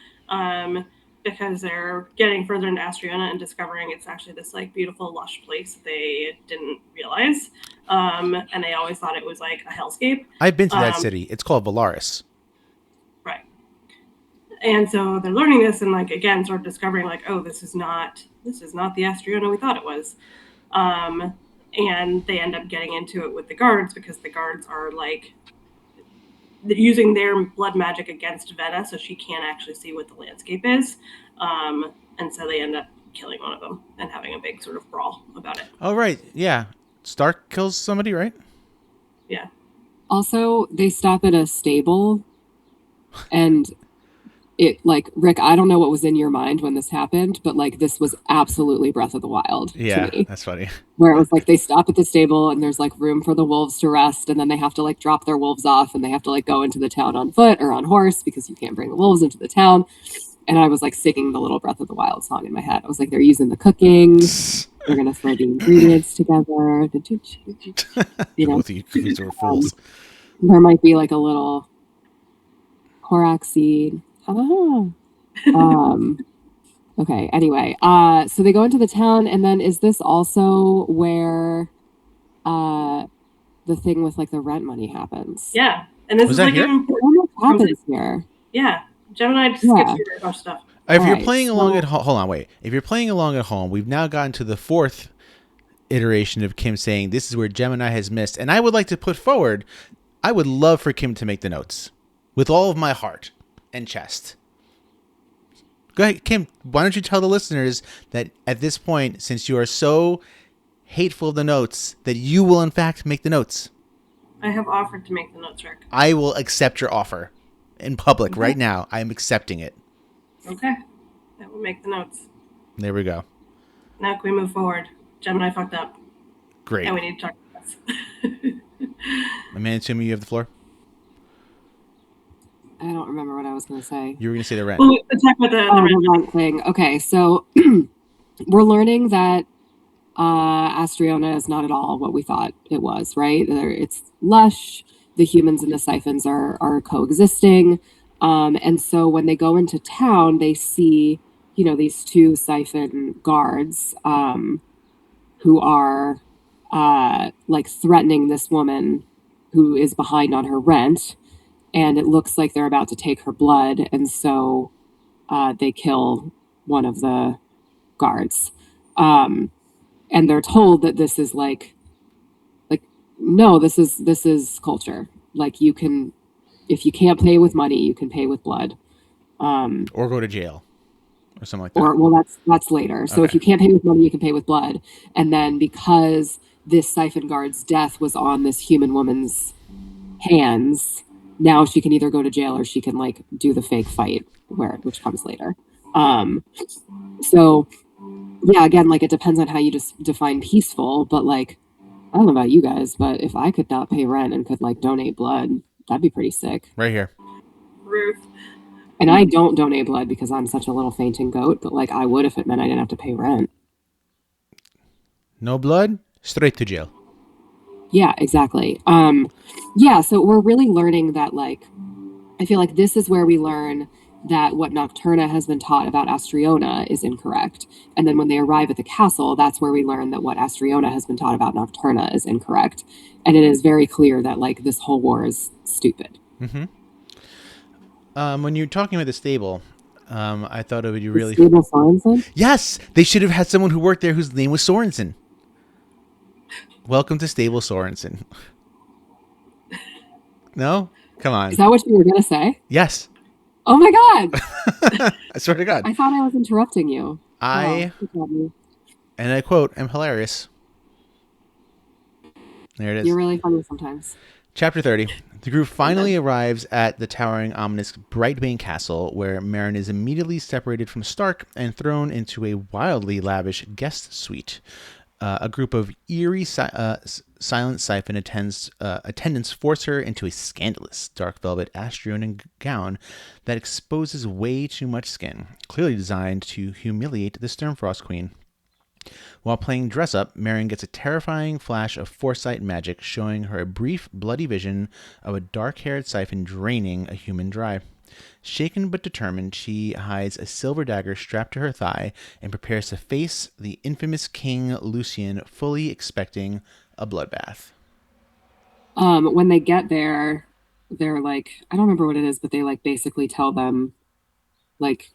Speaker 3: because they're getting further into Astreiona and discovering it's actually this like beautiful lush place they didn't realize. And they always thought it was like a hellscape.
Speaker 1: I've been to that city. It's called Valaris.
Speaker 3: Right. And so they're learning this and like again sort of discovering like, oh, this is not the Astreiona we thought it was. And they end up getting into it with the guards because the guards are like using their blood magic against Venna, so she can't actually see what the landscape is. And so they end up killing one of them and having a big sort of brawl about it.
Speaker 1: Oh, right. Yeah. Stark kills somebody, right?
Speaker 3: Yeah.
Speaker 2: Also, they stop at a stable, and it, like, Rick, I don't know what was in your mind when this happened, but, like, this was absolutely Breath of the Wild to me.
Speaker 1: That's funny.
Speaker 2: Where it was, like, they stop at the stable, and there's, like, room for the wolves to rest, and then they have to, like, drop their wolves off, and they have to, like, go into the town on foot or on horse, because you can't bring the wolves into the town. And I was, like, singing the little Breath of the Wild song in my head. I was like, they're using the cooking. They're going to throw the ingredients together. You know,
Speaker 1: Both of you are fools.
Speaker 2: there might be, like, a little Korak seed. Okay, anyway, so they go into the town, and then is this also where the thing with like the rent money happens?
Speaker 3: Yeah, and this
Speaker 1: Was
Speaker 3: is
Speaker 1: that
Speaker 3: like
Speaker 1: here?
Speaker 2: What happens here?
Speaker 3: Yeah, Gemini skips through a bunch of stuff.
Speaker 1: If you're
Speaker 2: Alright,
Speaker 1: playing along
Speaker 2: so-
Speaker 1: at home, hold on, wait. If you're playing along at home, we've now gotten to the fourth iteration of Kim saying this is where Gemini has missed, and I would like to put forward, I would love for Kim to make the notes with all of my heart and chest. Go ahead, Kim. Why don't you tell the listeners that at this point, since you are so hateful of the notes, that you will in fact make the notes.
Speaker 3: I have offered to make the notes, Rick.
Speaker 1: I will accept your offer in public right now. I am accepting it.
Speaker 3: Okay, I will make the notes.
Speaker 1: There we go.
Speaker 3: Now can we move forward? Gemini fucked up.
Speaker 1: Great.
Speaker 3: And we need to talk about this.
Speaker 1: Amanda, assuming you have the floor.
Speaker 2: I don't remember what I was going to say.
Speaker 1: You were going to say the rent.
Speaker 3: Well, let's talk about the rent.
Speaker 2: The rent thing. Okay, so we're learning that Astreiona is not at all what we thought it was, right? It's lush. The humans and the Siphons are coexisting. And so when they go into town, they see, you know, these two Siphon guards who are like threatening this woman who is behind on her rent. And it looks like they're about to take her blood. And so they kill one of the guards. And they're told that this is like, no, this is culture. Like you can, if you can't pay with money, you can pay with blood.
Speaker 1: Or go to jail or something like that.
Speaker 2: Or, well, that's later. So if you can't pay with money, you can pay with blood. And then because this Siphon guard's death was on this human woman's hands, now she can either go to jail or she can like do the fake fight which comes later. So yeah, again, like it depends on how you just define peaceful, but like, I don't know about you guys, but if I could not pay rent and could like donate blood, that'd be pretty sick.
Speaker 1: Right here.
Speaker 3: Ruth.
Speaker 2: And I don't donate blood because I'm such a little fainting goat, but like I would if it meant I didn't have to pay rent.
Speaker 1: No blood, straight to jail.
Speaker 2: Yeah, exactly. Yeah, so we're really learning that, like, I feel like this is where we learn that what Nocturna has been taught about Astreiona is incorrect. And then when they arrive at the castle, that's where we learn that what Astreiona has been taught about Nocturna is incorrect. And it is very clear that like this whole war is stupid.
Speaker 1: Mm-hmm. When you're talking about the stable, I thought it would be really...
Speaker 2: Sable Sorenson?
Speaker 1: Yes! They should have had someone who worked there whose name was Sorensen. Welcome to Stable Sorenson. No? Come on.
Speaker 2: Is that what you were going to say?
Speaker 1: Yes.
Speaker 2: Oh my God!
Speaker 1: I swear to God.
Speaker 2: I thought I was interrupting you.
Speaker 1: And I quote, "I'm hilarious." There it is.
Speaker 2: You're really funny sometimes.
Speaker 1: Chapter 30. The group finally arrives at the towering, ominous Brightbane Castle, where Meryn is immediately separated from Stark and thrown into a wildly lavish guest suite. A group of eerie, silent Siphon attendants force her into a scandalous dark velvet Astreiona gown that exposes way too much skin, clearly designed to humiliate the Sternfrost Queen. While playing dress-up, Meryn gets a terrifying flash of foresight magic, showing her a brief, bloody vision of a dark-haired Siphon draining a human dry. Shaken but determined, she hides a silver dagger strapped to her thigh and prepares to face the infamous King Lucian, fully expecting a bloodbath.
Speaker 2: When they get there, they're like, I don't remember what it is, but they like basically tell them, like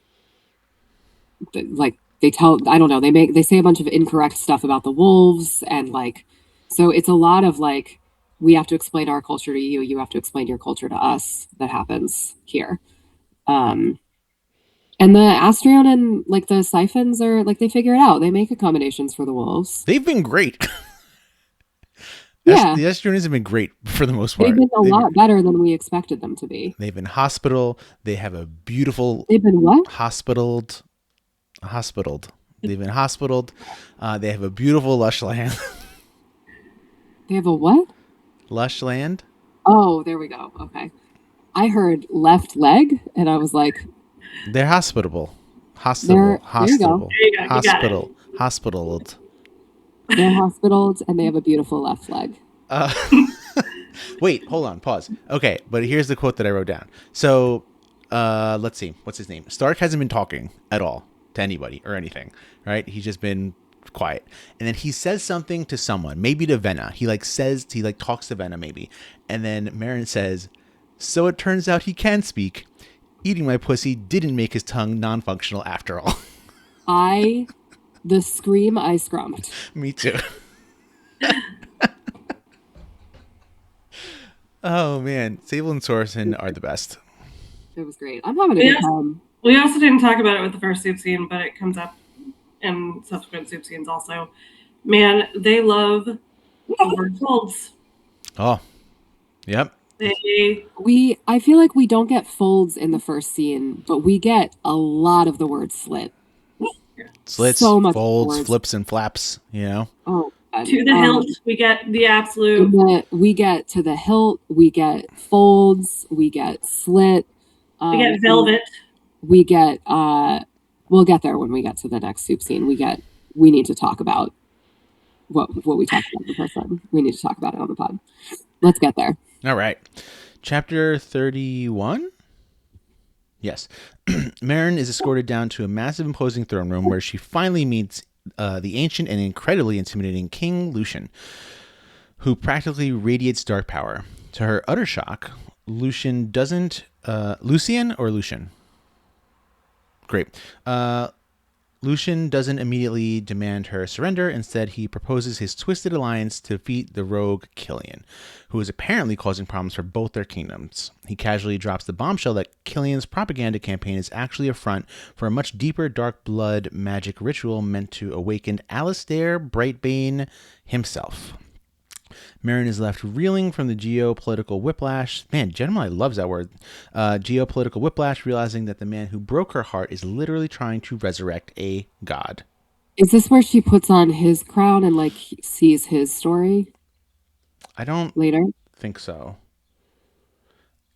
Speaker 2: they tell, I don't know, they say a bunch of incorrect stuff about the wolves, and like, so it's a lot of like, we have to explain our culture to you, you have to explain your culture to us. That happens here. And the Astreion and like the Siphons are like, they figure it out. They make accommodations for the wolves.
Speaker 1: They've been great.
Speaker 2: Yeah.
Speaker 1: The Astreions have been great for the most part.
Speaker 2: They've been a lot better than we expected them to be.
Speaker 1: They've been hospital. They have a beautiful...
Speaker 2: They've been what?
Speaker 1: Hospitaled. They've been hospitaled. They have a beautiful lush land.
Speaker 2: They have a what?
Speaker 1: Lush land.
Speaker 2: Oh, there we go. Okay. I heard left leg, and I was like...
Speaker 1: They're hospitable.
Speaker 2: Hospitaled.
Speaker 1: Hospitaled.
Speaker 2: They're hospitaled, and they have a beautiful left leg.
Speaker 1: Wait, hold on, pause. Okay, but here's the quote that I wrote down. So, let's see. What's his name? Stark hasn't been talking at all to anybody or anything, right? He's just been quiet. And then he says something to someone, maybe to Venna. He talks to Venna maybe. And then Meryn says, "So it turns out he can speak. Eating my pussy didn't make his tongue non-functional after all."
Speaker 2: The scream I scrumped.
Speaker 1: Me too. Oh man, Sable and Sorensen are the best.
Speaker 2: It was great. I'm having a good time.
Speaker 3: We also didn't talk about it with the first soup scene, but it comes up in subsequent soup scenes also. Man, they love the word folds.
Speaker 1: Oh, yep.
Speaker 2: I feel like we don't get folds in the first scene, but we get a lot of the word slit.
Speaker 1: Slits,
Speaker 2: so much
Speaker 1: folds,
Speaker 2: words.
Speaker 1: flips, and flaps, you know?
Speaker 2: Oh, God.
Speaker 3: To the hilt, we get the absolute.
Speaker 2: We get to the hilt, we get folds, we get slit.
Speaker 3: We get velvet.
Speaker 2: We get, we'll get there when we get to the next soup scene. We need to talk about what we talked about the first time. We need to talk about it on the pod. Let's get there.
Speaker 1: All right. Chapter 31? Yes. Meryn is escorted down to a massive, imposing throne room where she finally meets the ancient and incredibly intimidating King Lucian, who practically radiates dark power. To her utter shock, Lucian doesn't... Lucian or Lucian? Great. Lucian doesn't immediately demand her surrender. Instead, he proposes his twisted alliance to defeat the rogue Killian, who is apparently causing problems for both their kingdoms. He casually drops the bombshell that Killian's propaganda campaign is actually a front for a much deeper dark blood magic ritual meant to awaken Alistair Brightbane himself. Meryn is left reeling from the geopolitical whiplash. Man, Gemini loves that word. Geopolitical whiplash, realizing that the man who broke her heart is literally trying to resurrect a god.
Speaker 2: Is this where she puts on his crown and like sees his story?
Speaker 1: I don't
Speaker 2: later
Speaker 1: think so.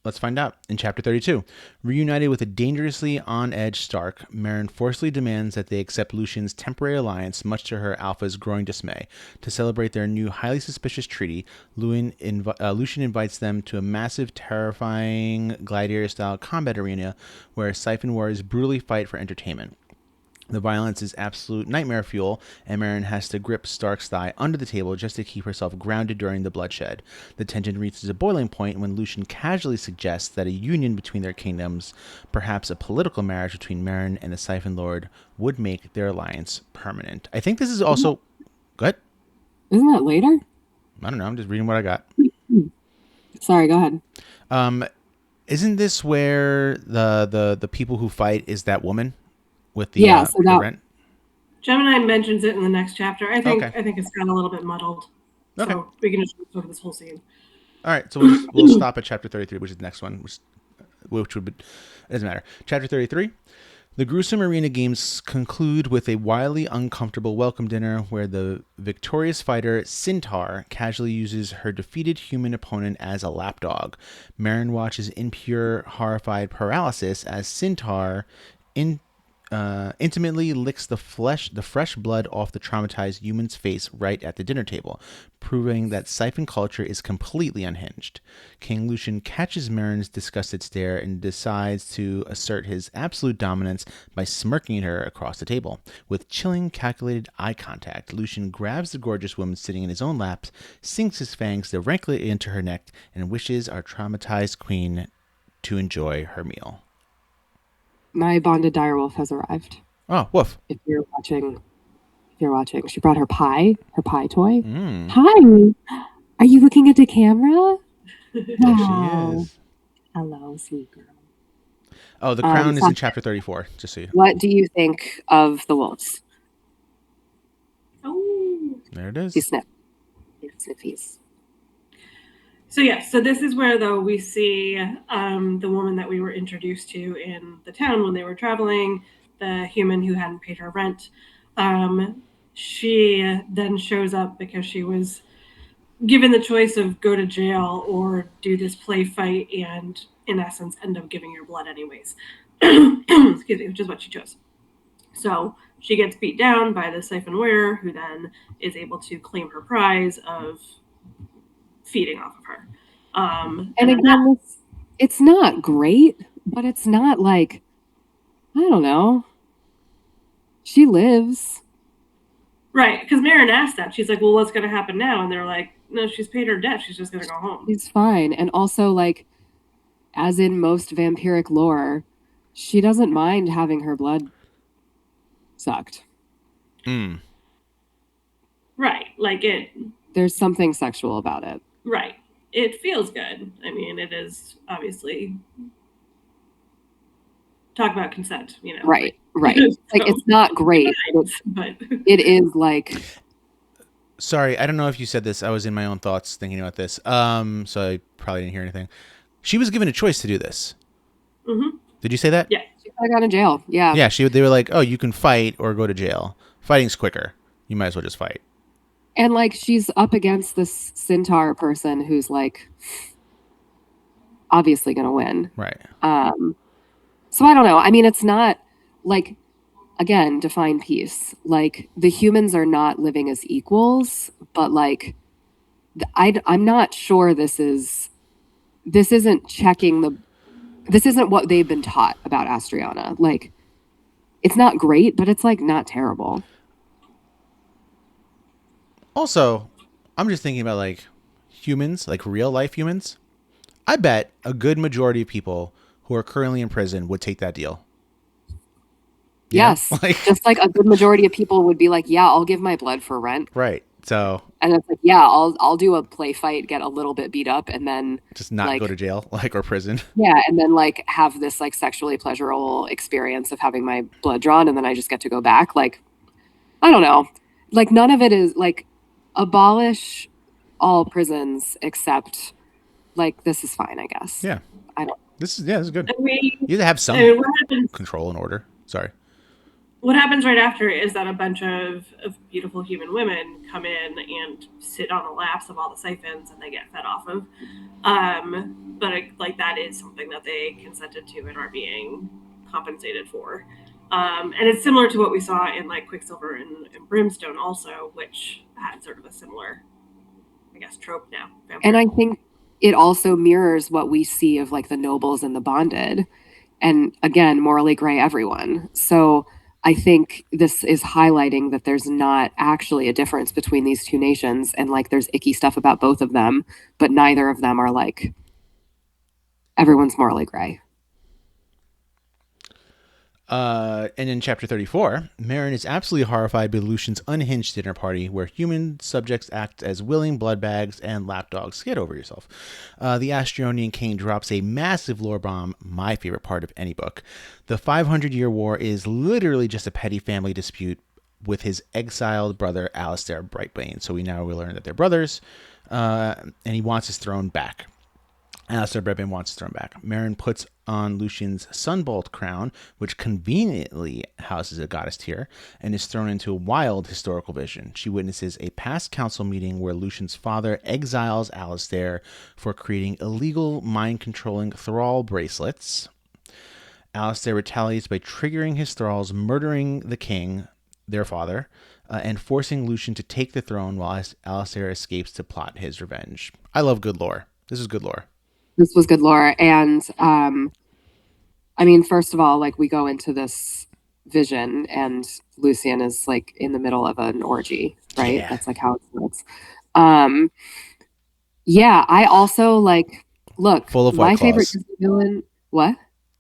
Speaker 1: Let's find out. In Chapter 32, reunited with a dangerously on-edge Stark, Meryn forcefully demands that they accept Lucian's temporary alliance, much to her Alpha's growing dismay. To celebrate their new, highly suspicious treaty, Lucian invites them to a massive, terrifying gladiator-style combat arena where Siphon warriors brutally fight for entertainment. The violence is absolute nightmare fuel, and Meryn has to grip Stark's thigh under the table just to keep herself grounded during the bloodshed. The tension reaches a boiling point when Lucian casually suggests that a union between their kingdoms, perhaps a political marriage between Meryn and the Siphon Lord, would make their alliance permanent. I think this is also... Good?
Speaker 2: Isn't that later?
Speaker 1: I don't know. I'm just reading what I got.
Speaker 2: Sorry, go ahead.
Speaker 1: Isn't this where the people who fight is that woman? With the,
Speaker 2: so
Speaker 1: the rent?
Speaker 3: Gemini mentions it in the next chapter. I think
Speaker 1: Okay.
Speaker 3: I think it's got a little bit muddled.
Speaker 1: Okay.
Speaker 3: So we can just look at this whole scene.
Speaker 1: All right, so we'll stop at Chapter 33, which is the next one, which would be... It doesn't matter. Chapter 33. The gruesome arena games conclude with a wildly uncomfortable welcome dinner where the victorious fighter, Centaur, casually uses her defeated human opponent as a lapdog. Meryn watches in pure, horrified paralysis as Centaur intimately licks the fresh blood off the traumatized human's face right at the dinner table, proving that Siphon culture is completely unhinged. King Lucian catches Meryn's disgusted stare and decides to assert his absolute dominance by smirking at her across the table. With chilling, calculated eye contact, Lucian grabs the gorgeous woman sitting in his own lap, sinks his fangs directly into her neck, and wishes our traumatized queen to enjoy her meal.
Speaker 2: My bonded direwolf has arrived.
Speaker 1: Oh, woof.
Speaker 2: If you're watching, she brought her pie toy.
Speaker 1: Mm.
Speaker 2: Hi, are you looking at the camera?
Speaker 1: There
Speaker 2: Wow.
Speaker 1: she is.
Speaker 2: Hello, sweet girl.
Speaker 1: Oh, the crown is in Chapter 34, just so you...
Speaker 2: What do you think of the wolves?
Speaker 3: Oh.
Speaker 1: There it is.
Speaker 2: You sniff. Sniffies.
Speaker 3: So so this is where, though, we see the woman that we were introduced to in the town when they were traveling, the human who hadn't paid her rent. She then shows up because she was given the choice of go to jail or do this play fight and, in essence, end up giving her blood anyways. Excuse me, which is what she chose. So she gets beat down by the Siphon wearer, who then is able to claim her prize of feeding off of her.
Speaker 2: And again, it's not great, but it's not like, I don't know. She lives.
Speaker 3: Right, because Meryn asked that. She's like, well, what's going to happen now? And they're like, no, she's paid her debt. She's just going to go home.
Speaker 2: She's fine. And also, like, as in most vampiric lore, she doesn't mind having her blood sucked.
Speaker 1: Mm.
Speaker 3: Right, like it...
Speaker 2: There's something sexual about it.
Speaker 3: Right. It feels good. I mean, it is obviously... Talk about consent, you know.
Speaker 2: Right.
Speaker 3: So,
Speaker 2: like, it's not great,
Speaker 3: but
Speaker 2: it is like...
Speaker 1: Sorry, I don't know if you said this. I was in my own thoughts thinking about this. So I probably didn't hear anything. She was given a choice to do this.
Speaker 3: Mm-hmm.
Speaker 1: Did you say that?
Speaker 3: Yeah.
Speaker 2: She could have gone to jail. Yeah.
Speaker 1: Yeah, they were like, oh, you can fight or go to jail. Fighting's quicker. You might as well just fight.
Speaker 2: And, like, she's up against this Centaur person who's, like, obviously going to win.
Speaker 1: Right.
Speaker 2: So I don't know. I mean, it's not, like, again, define peace. Like, the humans are not living as equals, but, like, I'm not sure this isn't what they've been taught about Astreiona. Like, it's not great, but it's, like, not terrible.
Speaker 1: Also, I'm just thinking about, like, humans, like real life humans. I bet a good majority of people who are currently in prison would take that deal.
Speaker 2: Yes.
Speaker 1: Like,
Speaker 2: just like a good majority of people would be like, yeah, I'll give my blood for rent.
Speaker 1: Right. So.
Speaker 2: And it's like, yeah, I'll do a play fight, get a little bit beat up, and then
Speaker 1: just not go to jail, like, or prison.
Speaker 2: Yeah, and then, like, have this, like, sexually pleasurable experience of having my blood drawn, and then I just get to go back. Like, I don't know. Like, none of it is, like, abolish all prisons except, like, this is fine, I guess.
Speaker 1: Yeah. This is good.
Speaker 3: you
Speaker 1: have some control and order. Sorry.
Speaker 3: what happens right after is that a bunch of beautiful human women come in and sit on the laps of all the siphons and they get fed off of. But like that is something that they consented to and are being compensated for. And it's similar to what we saw in like Quicksilver and Brimstone also, which had sort of a similar, I guess, trope now.
Speaker 2: And I think it also mirrors what we see of like the nobles and the bonded. And again, morally gray everyone. So I think this is highlighting that there's not actually a difference between these two nations, and like there's icky stuff about both of them, but neither of them are like everyone's morally gray.
Speaker 1: And in chapter 34, Meryn is absolutely horrified by Lucian's unhinged dinner party, where human subjects act as willing blood bags and lapdogs. Get over yourself. The Astreionian king drops a massive lore bomb, my favorite part of any book. The 500-year war is literally just a petty family dispute with his exiled brother, Alistair Brightbane. So we learn that they're brothers, and he wants his throne back. Alistair Brightbane wants his throne back. Meryn puts on Lucian's Sunbolt crown, which conveniently houses a goddess tier, and is thrown into a wild historical vision. She witnesses a past council meeting where Lucian's father exiles Alistair for creating illegal mind-controlling thrall bracelets. Alistair retaliates by triggering his thralls, murdering the king, their father, and forcing Lucian to take the throne while Alistair escapes to plot his revenge. I love good lore. This is good lore.
Speaker 2: This was good lore. And I mean, first of all, like we go into this vision and Lucian is like in the middle of an orgy, right?
Speaker 1: Yeah.
Speaker 2: That's like how it starts. Yeah, I also like look,
Speaker 1: full of
Speaker 2: my
Speaker 1: White
Speaker 2: favorite
Speaker 1: Claws.
Speaker 2: Disney villain. What?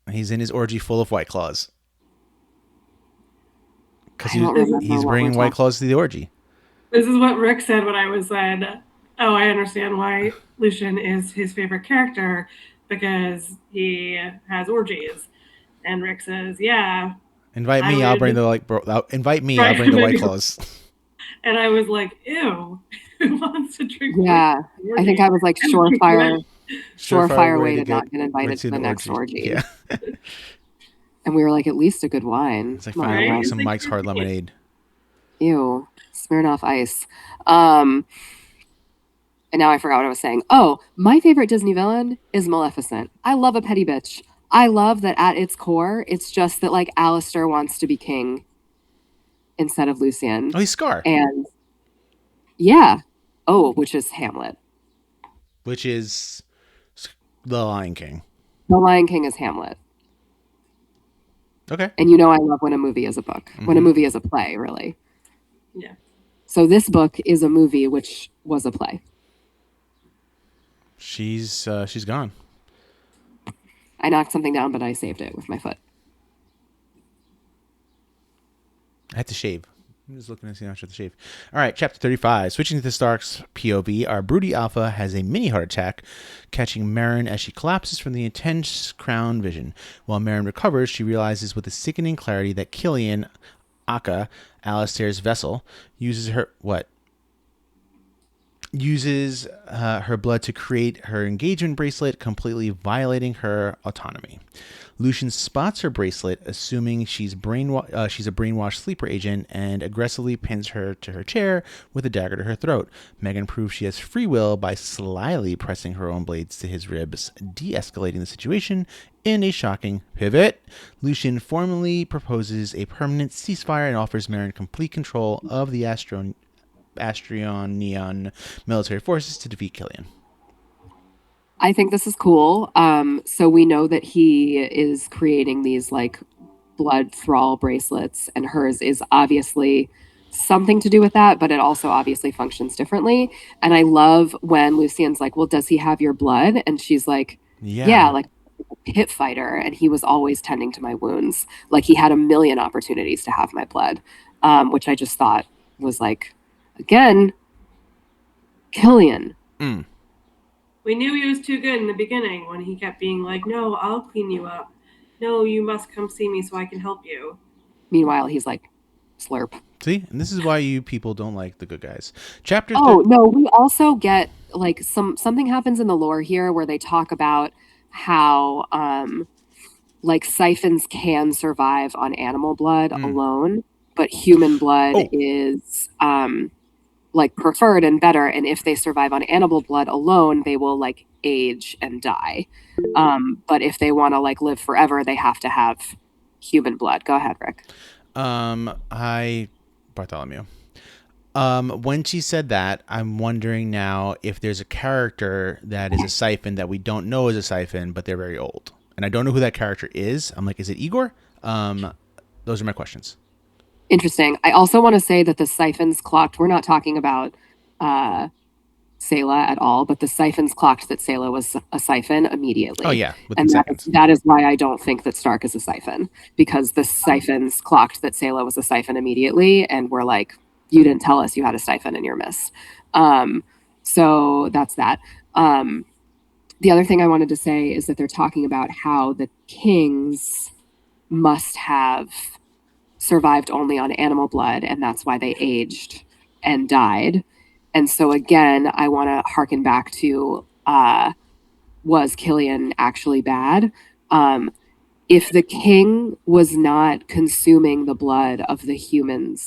Speaker 1: He's in his orgy full of White Claws. Because
Speaker 2: I don't remember
Speaker 1: he's
Speaker 2: what
Speaker 1: bringing
Speaker 2: we're
Speaker 1: White
Speaker 2: talking-
Speaker 1: Claws to the orgy.
Speaker 3: This is what Rick said when I was said, oh, I understand why Lucian is his favorite character, because he has orgies. And Rick says, yeah.
Speaker 1: Invite me, I'll bring the I'll bring the White Claws.
Speaker 3: And I was like, ew, who wants to drink?
Speaker 2: Yeah, I think I was like surefire way to not get invited to the next orgy.
Speaker 1: Yeah.
Speaker 2: And we were like, at least a good wine.
Speaker 1: It's like finding some Mike's Hard Lemonade.
Speaker 2: Ew, Smirnoff Ice. And now I forgot what I was saying. Oh, my favorite Disney villain is Maleficent. I love a petty bitch. I love that at its core, it's just that like Alistair wants to be king instead of Lucian.
Speaker 1: Oh, he's Scar.
Speaker 2: And yeah. Oh, which is Hamlet.
Speaker 1: Which is The Lion King.
Speaker 2: The Lion King is Hamlet.
Speaker 1: Okay.
Speaker 2: And you know I love when a movie is a book. When a movie is a play, really.
Speaker 3: Yeah.
Speaker 2: So this book is a movie which was a play.
Speaker 1: She's gone.
Speaker 2: I knocked something down, but I saved it with my foot.
Speaker 1: I had to shave. I'm just looking to see how much I have to shave. All right, chapter 35. Switching to the Stark's POV, our broody alpha has a mini heart attack, catching Meryn as she collapses from the intense crown vision. While Meryn recovers, she realizes with a sickening clarity that Killian, aka Alistair's vessel, uses her blood to create her engagement bracelet, completely violating her autonomy. Lucian spots her bracelet, assuming she's a brainwashed sleeper agent, and aggressively pins her to her chair with a dagger to her throat. Megan proves she has free will by slyly pressing her own blades to his ribs, de-escalating the situation in a shocking pivot. Lucian formally proposes a permanent ceasefire and offers Meryn complete control of the Astreionian military forces to defeat Killian.
Speaker 2: I think this is cool. So we know that he is creating these like blood thrall bracelets, and hers is obviously something to do with that, but it also obviously functions differently. And I love when Lucian's like, well, does he have your blood? And she's like, yeah, like a pit fighter, and he was always tending to my wounds. Like he had a million opportunities to have my blood, which I just thought was like, again, Killian.
Speaker 3: We knew he was too good in the beginning when he kept being like, no, I'll clean you up. No, you must come see me so I can help you.
Speaker 2: Meanwhile, he's like, slurp.
Speaker 1: See? And this is why you people don't like the good guys. Chapter
Speaker 2: no, we also get like something happens in the lore here where they talk about how like siphons can survive on animal blood alone, but human blood is like preferred and better. And if they survive on animal blood alone, they will like age and die. But if they want to like live forever, they have to have human blood. Go ahead, Rick.
Speaker 1: Hi, Bartholomew. When she said that, I'm wondering now if there's a character that is a siphon that we don't know is a siphon, but they're very old. And I don't know who that character is. I'm like, is it Igor? Those are my questions.
Speaker 2: Interesting. I also want to say that the siphons clocked, we're not talking about Sayla at all, but the siphons clocked that Sayla was a siphon immediately.
Speaker 1: Oh, yeah.
Speaker 2: And that is why I don't think that Stark is a siphon, because the siphons clocked that Sayla was a siphon immediately, and we're like, you didn't tell us you had a siphon in your mist. So that's that. The other thing I wanted to say is that they're talking about how the kings must have survived only on animal blood, and that's why they aged and died. And so again, I want to harken back to was Killian actually bad? If the king was not consuming the blood of the human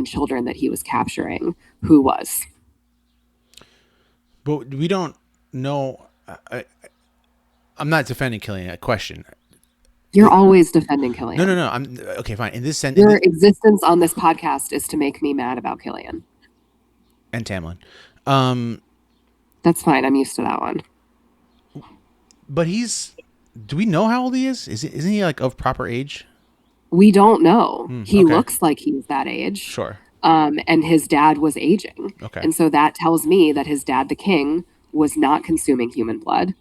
Speaker 2: children that he was capturing, who was?
Speaker 1: But we don't know. I'm not defending Killian. A question.
Speaker 2: You're always defending Killian.
Speaker 1: No. I'm okay. Fine. In this sense,
Speaker 2: your existence on this podcast is to make me mad about Killian
Speaker 1: and Tamlin.
Speaker 2: That's fine. I'm used to that one.
Speaker 1: But do we know how old he is? Isn't he like of proper age?
Speaker 2: We don't know. He looks like he's that age.
Speaker 1: Sure.
Speaker 2: And his dad was aging.
Speaker 1: Okay.
Speaker 2: And so that tells me that his dad, the king, was not consuming human blood.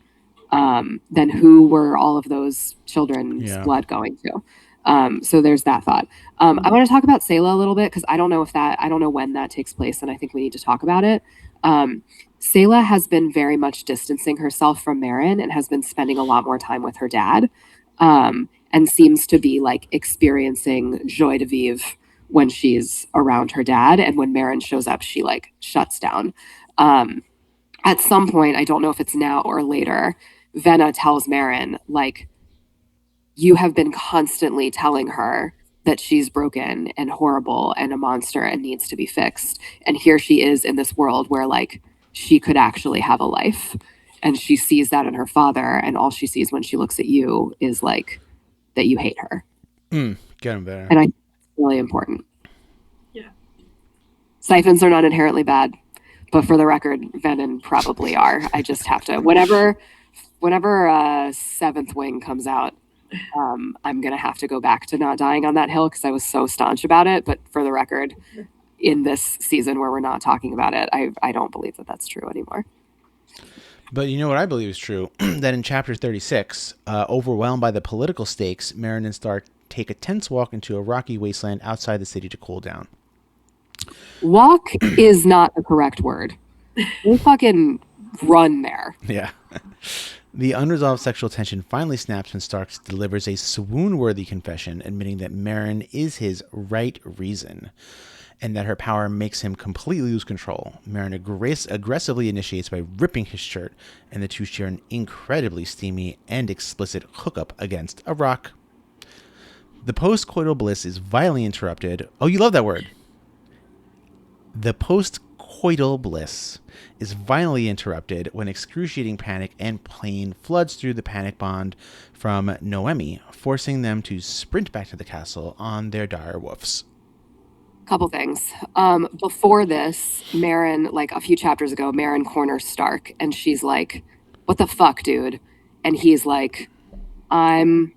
Speaker 2: Then who were all of those children's blood going to? So there's that thought. I want to talk about Sayla a little bit, because I don't know when that takes place, and I think we need to talk about it. Sayla has been very much distancing herself from Meryn and has been spending a lot more time with her dad, and seems to be like experiencing joie de vivre when she's around her dad, and when Meryn shows up, she like shuts down. At some point, I don't know if it's now or later, Venna tells Meryn, like, you have been constantly telling her that she's broken and horrible and a monster and needs to be fixed. And here she is in this world where like she could actually have a life. And she sees that in her father, and all she sees when she looks at you is like that you hate her.
Speaker 1: Get him better.
Speaker 2: And I think it's really important.
Speaker 3: Yeah.
Speaker 2: Siphons are not inherently bad, but for the record, Venom probably are. I just have to, whenever Seventh Wing comes out, I'm going to have to go back to not dying on that hill, because I was so staunch about it. But for the record, in this season where we're not talking about it, I don't believe that that's true anymore.
Speaker 1: But you know what I believe is true? That in chapter 36, overwhelmed by the political stakes, Meryn and Stark take a tense walk into a rocky wasteland outside the city to cool down.
Speaker 2: Walk is not the correct word. We fucking run there.
Speaker 1: Yeah. The unresolved sexual tension finally snaps when Stark delivers a swoon-worthy confession, admitting that Meryn is his right reason, and that her power makes him completely lose control. Meryn aggressively initiates by ripping his shirt, and the two share an incredibly steamy and explicit hookup against a rock. The post-coital bliss is violently interrupted. Oh, you love that word. The post-coital bliss is violently interrupted when excruciating panic and pain floods through the panic bond from Noemi, forcing them to sprint back to the castle on their dire woofs.
Speaker 2: Couple things. Before this, Meryn, like a few chapters ago, Meryn corners Stark, and she's like, "What the fuck, dude?" And he's like, "I'm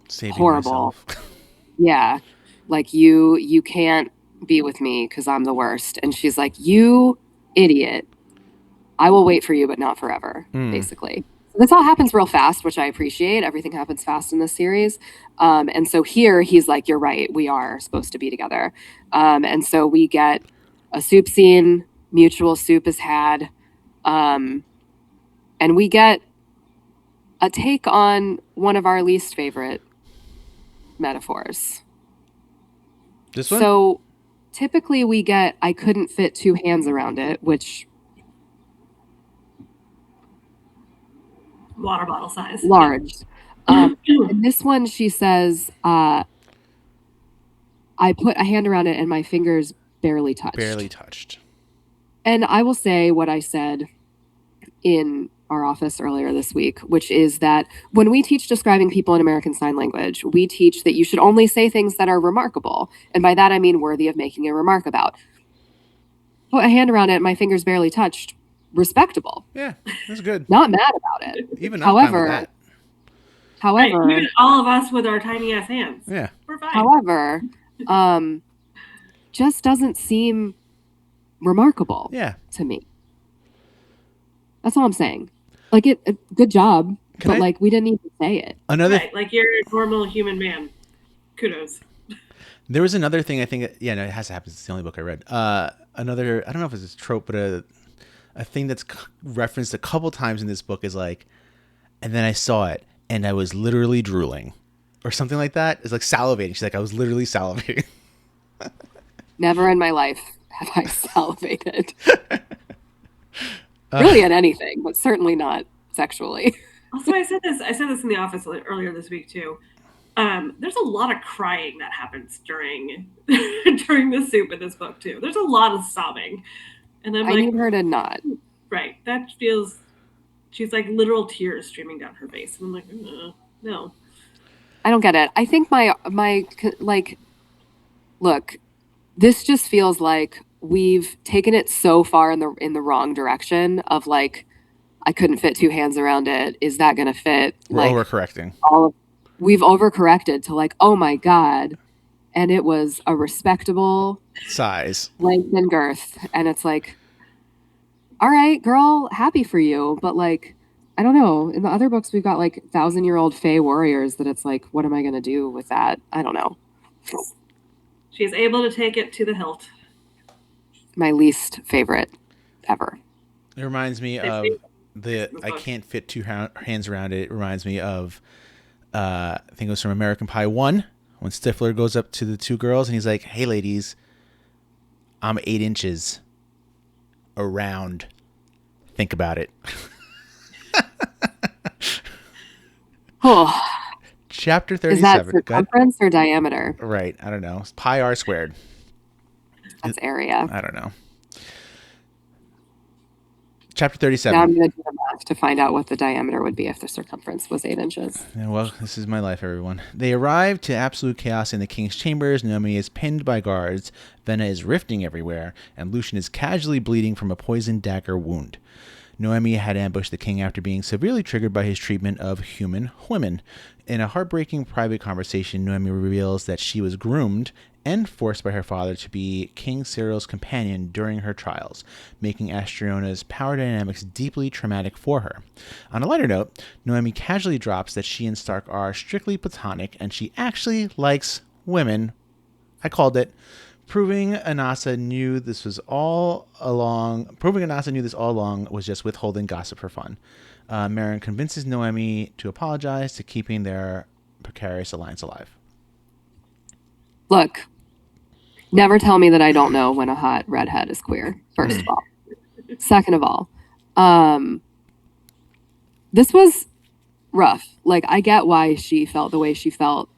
Speaker 1: Saving
Speaker 2: horrible."
Speaker 1: Myself.
Speaker 2: Yeah, like you can't be with me because I'm the worst. And she's like, "You idiot. I will wait for you, but not forever," basically. So this all happens real fast, which I appreciate. Everything happens fast in this series. And so here he's like, "You're right. We are supposed to be together." And so we get a soup scene. Mutual soup is had. And we get a take on one of our least favorite metaphors.
Speaker 1: This one?
Speaker 2: So typically we get, "I couldn't fit two hands around it," which...
Speaker 3: Water bottle size.
Speaker 2: large. In this one, she says, I put a hand around it and my fingers barely touched.
Speaker 1: Barely touched.
Speaker 2: And I will say what I said in our office earlier this week, which is that when we teach describing people in American Sign Language, we teach that you should only say things that are remarkable. And by that, I mean worthy of making a remark about. Put a hand around it, my fingers barely touched. Respectable.
Speaker 1: Yeah, that's good.
Speaker 2: Not mad about it.
Speaker 1: Even however,
Speaker 3: right, even all of us with our tiny ass hands.
Speaker 1: Yeah.
Speaker 3: We're fine.
Speaker 2: However, just doesn't seem remarkable to me. That's all I'm saying. Like, good job, but like we didn't even say it.
Speaker 3: Like you're a normal human man. Kudos.
Speaker 1: There was another thing I think. Yeah, no, it has to happen. It's the only book I read. Another. I don't know if it's a trope, but a thing that's referenced a couple times in this book is like, and then I saw it and I was literally drooling, or something like that. It's like salivating. She's like, I was literally salivating.
Speaker 2: Never in my life have I salivated. Really at anything, but certainly not sexually.
Speaker 3: Also, I said this in the office earlier this week too. There's a lot of crying that happens during the soup in this book too. There's a lot of sobbing, and I
Speaker 2: need her to not.
Speaker 3: Right, that feels. She's like literal tears streaming down her face, and I'm like, no.
Speaker 2: I don't get it. I think my like, look, this just feels like we've taken it so far in the wrong direction of like, I couldn't fit two hands around it. Is that going to fit?
Speaker 1: We're overcorrecting.
Speaker 2: We've overcorrected to like, oh my God. And it was a respectable
Speaker 1: size,
Speaker 2: length and girth. And it's like, all right, girl, happy for you. But like, I don't know. In the other books, we've got like 1,000-year-old Fae warriors that it's like, what am I going to do with that? I don't know.
Speaker 3: She's able to take it to the hilt.
Speaker 2: My least favorite ever.
Speaker 1: It reminds me of I can't fit two hands around it. It reminds me of, I think it was from American Pie 1, when Stifler goes up to the two girls and he's like, hey, ladies, I'm 8 inches around. Think about it.
Speaker 2: Oh.
Speaker 1: Chapter 37.
Speaker 2: Is that circumference or diameter?
Speaker 1: Right. I don't know. It's pi r squared.
Speaker 2: That's area.
Speaker 1: I don't know. Chapter 37.
Speaker 2: Now I'm going to do the math to find out what the diameter would be if the circumference was 8 inches.
Speaker 1: Yeah, well, this is my life, everyone. They arrive to absolute chaos in the king's chambers. Naomi is pinned by guards. Venna is rifting everywhere, and Lucian is casually bleeding from a poisoned dagger wound. Noemi had ambushed the king after being severely triggered by his treatment of human women. In a heartbreaking private conversation, Noemi reveals that she was groomed and forced by her father to be King Cyril's companion during her trials, making Astreiona's power dynamics deeply traumatic for her. On a lighter note, Noemi casually drops that she and Stark are strictly platonic and she actually likes women. I called it. Proving Annasa knew this all along was just withholding gossip for fun. Meryn convinces Noemi to apologize to keeping their precarious alliance alive.
Speaker 2: Look, never tell me that I don't know when a hot redhead is queer, first of all. Second of all, this was rough. Like, I get why she felt the way she felt.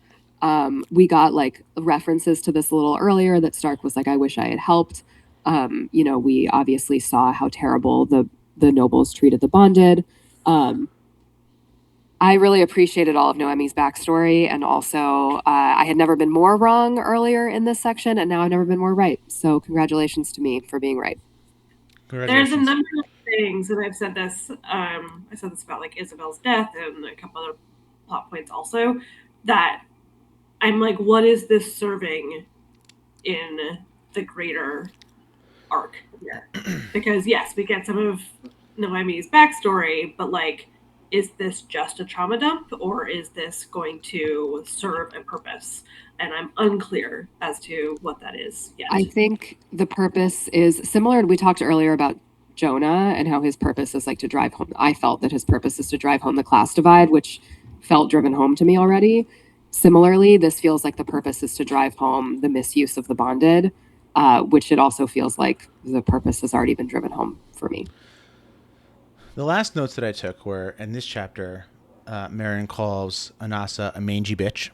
Speaker 2: We got like references to this a little earlier that Stark was like, I wish I had helped. We obviously saw how terrible the nobles treated the bonded. I really appreciated all of Noemi's backstory, and also I had never been more wrong earlier in this section, and now I've never been more right. So congratulations to me for being right.
Speaker 3: There's a number of things, and I've said this. I said this about like Isabel's death and a couple other plot points also, that I'm like, what is this serving in the greater arc here? Because yes, we get some of Noemi's backstory, but like, is this just a trauma dump, or is this going to serve a purpose? And I'm unclear as to what that is yet.
Speaker 2: I think the purpose is similar. We talked earlier about Jonah and how his purpose is like to drive home. I felt that his purpose is to drive home the class divide, which felt driven home to me already. Similarly, this feels like the purpose is to drive home the misuse of the bonded, which it also feels like the purpose has already been driven home for me.
Speaker 1: The last notes that I took were, in this chapter, Meryn calls Annasa a mangy bitch.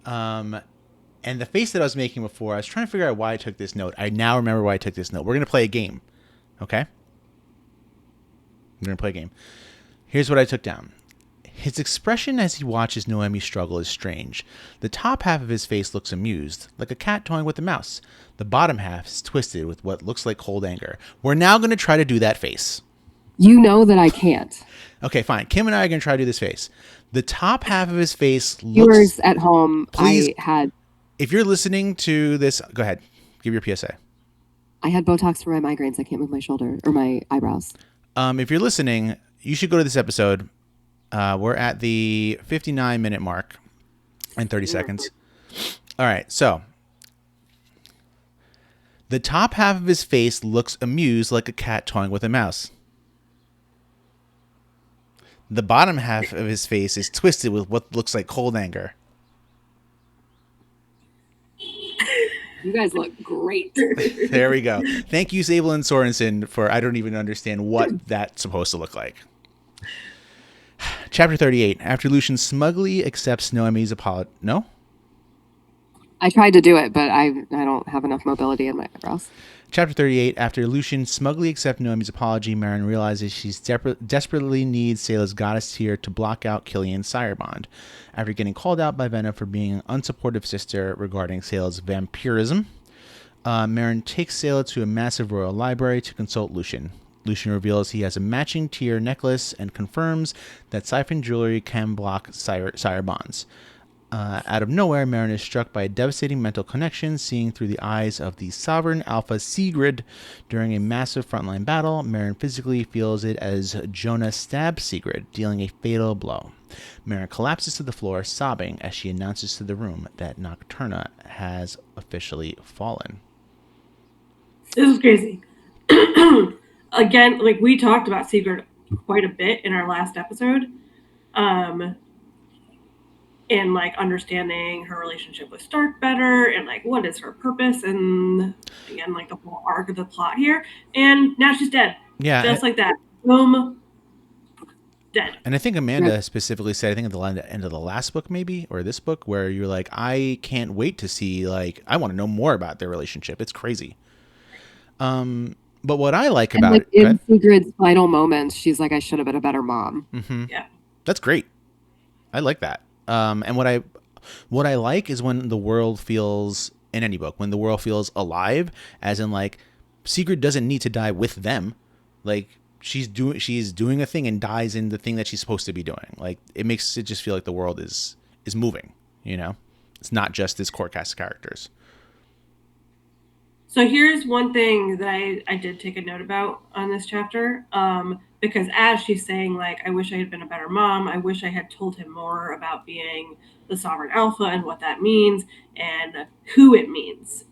Speaker 1: And the face that I was making before, I was trying to figure out why I took this note. I now remember why I took this note. We're going to play a game. Okay? We're going to play a game. Here's what I took down. His expression as he watches Noemi struggle is strange. The top half of his face looks amused, like a cat toying with a mouse. The bottom half is twisted with what looks like cold anger. We're now going to try to do that face.
Speaker 2: You know that I can't.
Speaker 1: Okay, fine. Kim and I are going to try to do this face. The top half of his face looks...
Speaker 2: Viewers at home,
Speaker 1: Please,
Speaker 2: I had...
Speaker 1: If you're listening to this, go ahead. Give your PSA.
Speaker 2: I had Botox for my migraines. I can't move my shoulder or my eyebrows.
Speaker 1: If you're listening, you should go to this episode. We're at the 59-minute mark and 30 seconds. All right, so the top half of his face looks amused like a cat toying with a mouse. The bottom half of his face is twisted with what looks like cold anger.
Speaker 2: You guys look great.
Speaker 1: There we go. Thank you, Sable and Sorensen, for I don't even understand what that's supposed to look like. Chapter 38. After Lucian smugly accepts Noemi's apology. No?
Speaker 2: I tried to do it, but I don't have enough mobility in my eyebrows.
Speaker 1: Chapter 38. After Lucian smugly accepts Noemi's apology, Meryn realizes she desperately needs Sayla's goddess tear to block out Killian's sire bond. After getting called out by Venna for being an unsupportive sister regarding Sayla's vampirism, Meryn takes Sayla to a massive royal library to consult Lucian. Lucian reveals he has a matching tear necklace and confirms that Siphon jewelry can block sire bonds. Out of nowhere, Meryn is struck by a devastating mental connection, seeing through the eyes of the sovereign Alpha Sigrid. During a massive frontline battle, Meryn physically feels it as Jonah stabs Sigrid, dealing a fatal blow. Meryn collapses to the floor, sobbing as she announces to the room that Nocturna has officially fallen.
Speaker 3: This is crazy. Again, like we talked about Sigrid quite a bit in our last episode. And like understanding her relationship with Stark better and like what is her purpose and again like the whole arc of the plot here. And now she's dead.
Speaker 1: Yeah.
Speaker 3: Just like that. Boom. Dead.
Speaker 1: And I think Amanda specifically said, I think at the end of the last book maybe, or this book, where you're like, I can't wait to see, like, I want to know more about their relationship. It's crazy. But what I like about
Speaker 2: like,
Speaker 1: it...
Speaker 2: in Sigrid's final moments, she's like, I should have been a better mom.
Speaker 1: Mm-hmm.
Speaker 3: Yeah.
Speaker 1: That's great. I like that. And what I like is when the world feels, in any book, when the world feels alive, as in like Sigrid doesn't need to die with them. Like she's doing a thing and dies in the thing that she's supposed to be doing. Like it makes it just feel like the world is moving, you know? It's not just this core cast of characters.
Speaker 3: So here's one thing that I did take a note about on this chapter. Because as she's saying, like, I wish I had been a better mom. I wish I had told him more about being the Sovereign Alpha and what that means and who it means.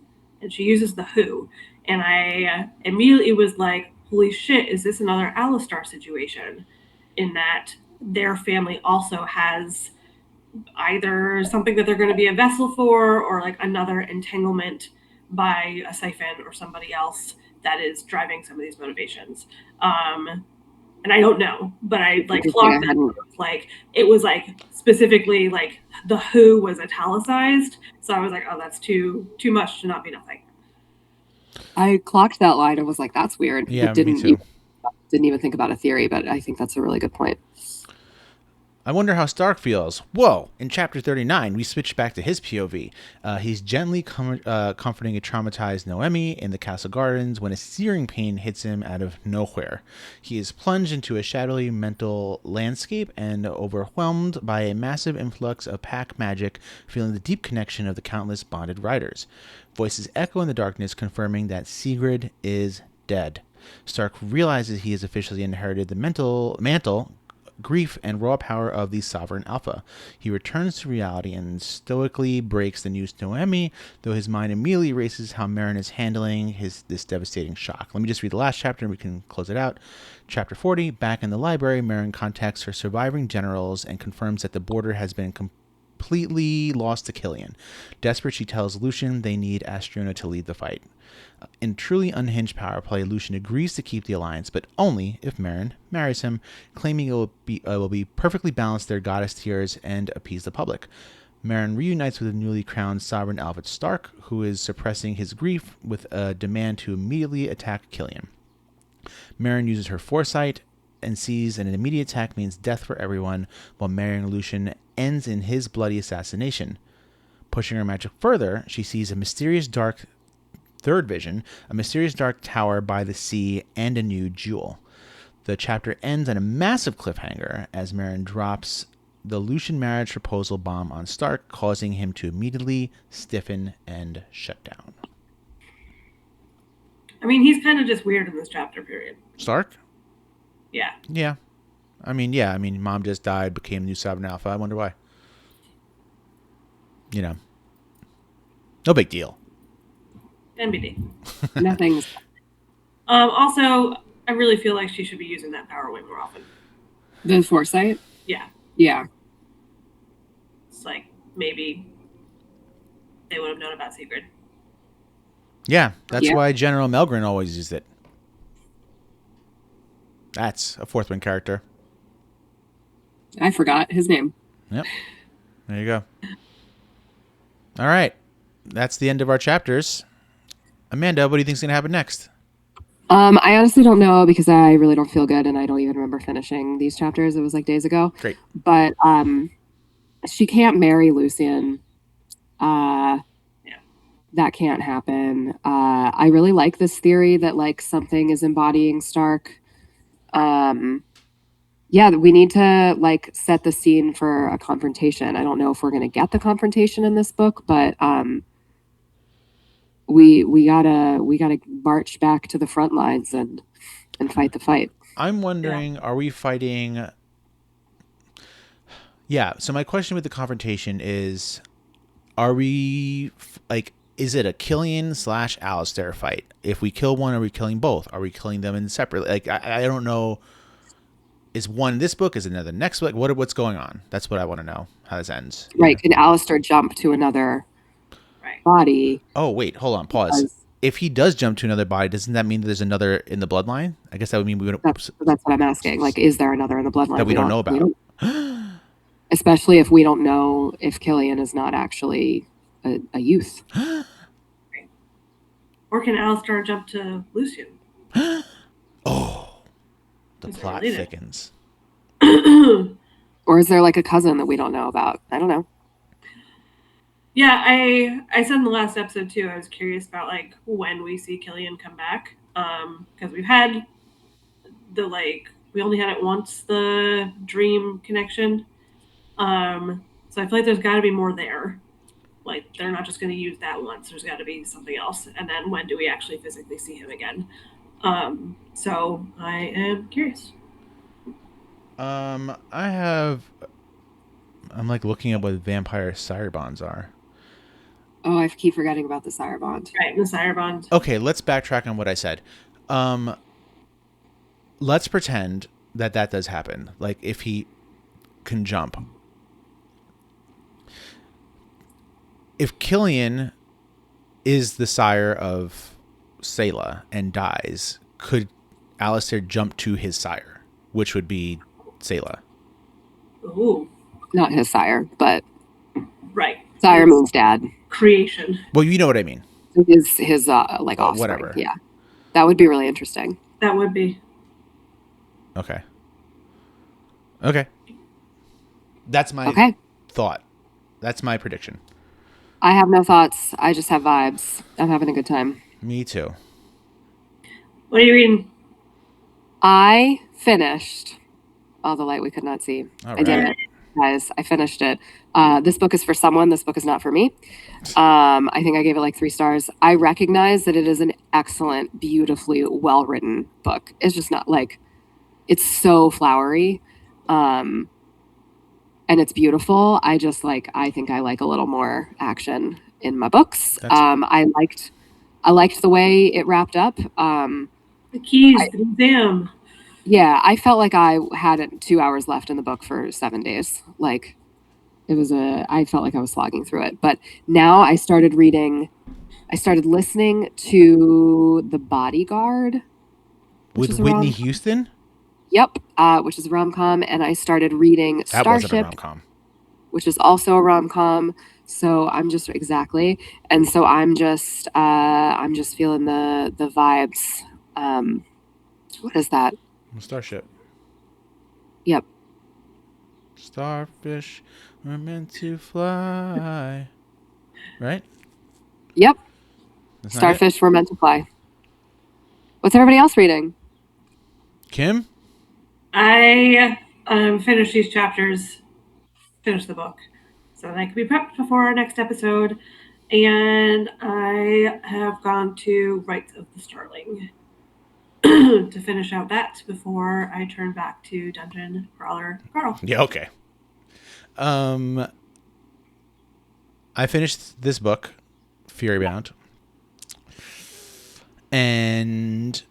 Speaker 3: And she uses the who. And I immediately was like, holy shit, is this another Alistair situation? In that their family also has either something that they're going to be a vessel for or like another entanglement by a Siphon or somebody else that is driving some of these motivations. And I don't know, but I like clocked that. Like it was like specifically like the who was italicized. So I was like, oh, that's too much to not be nothing.
Speaker 2: I clocked that line and was like, that's weird.
Speaker 1: Yeah,
Speaker 2: Didn't even think about a theory, but I think that's a really good point.
Speaker 1: I wonder how Stark feels. Whoa! In chapter 39, we switch back to his POV. He's gently comforting a traumatized Noemi in the castle gardens when a searing pain hits him out of nowhere. He is plunged into a shadowy mental landscape and overwhelmed by a massive influx of pack magic, feeling the deep connection of the countless bonded riders. Voices echo in the darkness, confirming that Sigrid is dead. Stark realizes he has officially inherited the mantle, grief, and raw power of the Sovereign Alpha. He returns to reality and stoically breaks the news to Noemi, though his mind immediately races how Meryn is handling this devastating shock. Let me just read the last chapter and we can close it out. Chapter 40, back in the library, Meryn contacts her surviving generals and confirms that the border has been completely completely lost to Killian. Desperate, she tells Lucian they need Astreiona to lead the fight. In truly unhinged power play, Lucian agrees to keep the alliance, but only if Meryn marries him, claiming it will be perfectly balanced their goddess tiers and appease the public. Meryn reunites with the newly crowned sovereign Alistair Stark, who is suppressing his grief with a demand to immediately attack Killian. Meryn uses her foresight and sees an immediate attack means death for everyone, while marrying Lucian ends in his bloody assassination. Pushing her magic further, she sees a mysterious dark tower by the sea, and a new jewel. The chapter ends on a massive cliffhanger as Meryn drops the Lucian marriage proposal bomb on Stark, causing him to immediately stiffen and shut down.
Speaker 3: I mean, he's kind of just weird in this chapter period.
Speaker 1: Stark?
Speaker 3: Yeah.
Speaker 1: Yeah. I mean, mom just died, became new Sovereign Alpha. I wonder why. You know. No big deal.
Speaker 3: NBD.
Speaker 2: Nothing's.
Speaker 3: Also, I really feel like she should be using that power way more often.
Speaker 2: The foresight?
Speaker 3: Yeah.
Speaker 2: Yeah.
Speaker 3: It's like, maybe they would have known about Secret.
Speaker 1: Yeah, that's why General Melgren always used it. That's a Fourth Wing character.
Speaker 2: I forgot his name.
Speaker 1: Yep. There you go. All right. That's the end of our chapters. Amanda, what do you think's going to happen next?
Speaker 2: I honestly don't know because I really don't feel good and I don't even remember finishing these chapters. It was like days ago.
Speaker 1: Great.
Speaker 2: But she can't marry Lucian. That can't happen. I really like this theory that like something is embodying Stark. We need to like set the scene for a confrontation. I don't know if we're going to get the confrontation in this book, but we gotta march back to the front lines and fight the fight.
Speaker 1: I'm wondering, are we fighting? Yeah. So my question with the confrontation is, are we like? Is it a Killian / Alistair fight? If we kill one, are we killing both? Are we killing them in separate? Like, I don't know. Is one this book? Is another next book? What's going on? That's what I want to know. How this ends.
Speaker 2: Right. Can Alistair jump to another body?
Speaker 1: Oh, wait. Hold on. Pause. If he does jump to another body, doesn't that mean that there's another in the bloodline? I guess that would mean we would.
Speaker 2: That's what I'm asking. Like, is there another in the bloodline
Speaker 1: that we don't know about?
Speaker 2: Especially if we don't know if Killian is not actually a youth.
Speaker 3: Or can Alistair jump to Lucian?
Speaker 1: Oh, the plot thickens.
Speaker 2: Or is there like a cousin that we don't know about? I don't know.
Speaker 3: Yeah, I said in the last episode too, I was curious about like when we see Killian come back. Because we've had we only had it once, the dream connection. So I feel like there's got to be more there. Like, they're not just going to use that once. There's got to be something else. And then when do we actually physically see him again? So I am curious.
Speaker 1: I'm like looking at what vampire sire bonds are.
Speaker 2: Oh, I keep forgetting about the sire bond.
Speaker 3: Right, the sire bond.
Speaker 1: Okay, let's backtrack on what I said. Let's pretend that does happen. Like, if he can jump. If Killian is the sire of Selah and dies, could Alistair jump to his sire, which would be Selah?
Speaker 3: Ooh.
Speaker 2: Not his sire, but
Speaker 3: right.
Speaker 2: Sire means dad.
Speaker 3: Creation.
Speaker 1: Well, you know what I mean.
Speaker 2: His like offspring.
Speaker 1: Whatever.
Speaker 2: Yeah, that would be really interesting.
Speaker 3: That would be.
Speaker 1: Okay. That's my thought. That's my prediction.
Speaker 2: I have no thoughts. I just have vibes. I'm having a good time.
Speaker 1: Me too.
Speaker 3: What are you reading?
Speaker 2: I finished All the Light We Could Not See.
Speaker 1: All
Speaker 2: I did it, guys. I finished it. This book is for someone. This book is not for me. I think I gave it like 3 stars. I recognize that it is an excellent, beautifully well-written book. It's just not like, it's so flowery. And it's beautiful. I think I like a little more action in my books. I liked the way it wrapped up.
Speaker 3: The keys, the museum.
Speaker 2: Yeah, I felt like I had 2 hours left in the book for 7 days. Like, I felt like I was slogging through it. But now I started listening to The Bodyguard.
Speaker 1: With Whitney Houston?
Speaker 2: Yep, which is a rom-com. And I started reading
Speaker 1: That
Speaker 2: Starship.
Speaker 1: wasn't a rom-com.
Speaker 2: Which is also a rom-com. So I'm just feeling the vibes. What is that?
Speaker 1: Starship.
Speaker 2: Yep.
Speaker 1: Starfish were meant to fly. Right?
Speaker 2: Yep. Starfish were meant to fly. What's everybody else reading?
Speaker 1: Kim?
Speaker 3: I finished these chapters, finished the book, so that I can be prepped before our next episode. And I have gone to Rites of the Starling to finish out that before I turn back to Dungeon Crawler Carl.
Speaker 1: Yeah, okay. I finished this book, Furybound, and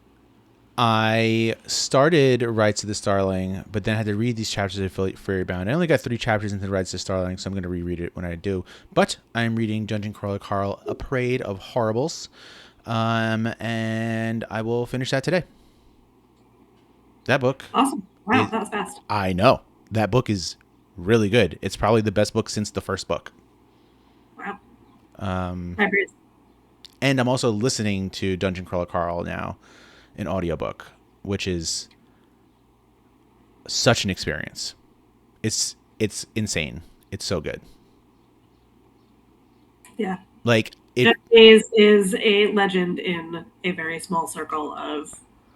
Speaker 1: I started Rites of the Starling, but then I had to read these chapters of Furybound. I only got 3 chapters into Rites of the Starling, so I'm going to reread it when I do. But I'm reading Dungeon Crawler Carl, A Parade of Horribles, and I will finish that today. That book.
Speaker 3: Awesome. Wow, that was fast.
Speaker 1: I know. That book is really good. It's probably the best book since the first book.
Speaker 3: Wow.
Speaker 1: High praise. And I'm also listening to Dungeon Crawler Carl now, an audiobook, which is such an experience. It's insane. It's so good.
Speaker 3: Yeah.
Speaker 1: Like
Speaker 3: Jeff Hayes is a legend in a very small circle of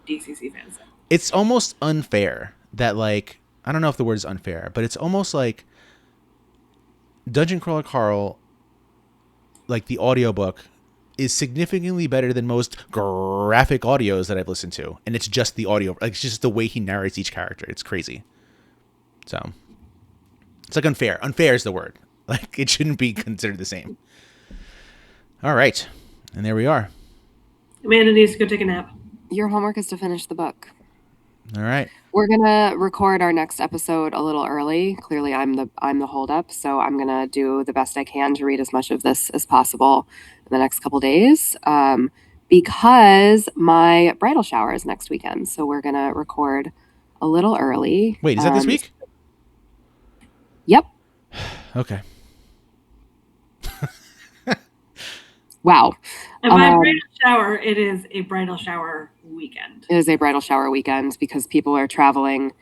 Speaker 3: DCC fans.
Speaker 1: It's almost unfair that, like, I don't know if the word is unfair, but it's almost like Dungeon Crawler Carl, like the audiobook, is significantly better than most graphic audios that I've listened to. And it's just the audio. Like, it's just the way he narrates each character. It's crazy. So it's like unfair. Unfair is the word. Like, it shouldn't be considered the same. All right. And there we are.
Speaker 3: Amanda needs to go take a nap.
Speaker 2: Your homework is to finish the book.
Speaker 1: All right.
Speaker 2: We're gonna record our next episode a little early. Clearly, I'm the holdup, so I'm gonna do the best I can to read as much of this as possible in the next couple days. Because my bridal shower is next weekend, so we're gonna record a little early.
Speaker 1: Wait, is that this week?
Speaker 2: Yep.
Speaker 1: Okay.
Speaker 2: Wow.
Speaker 3: And by bridal shower, it is a bridal shower weekend.
Speaker 2: It is a bridal shower weekend because people are traveling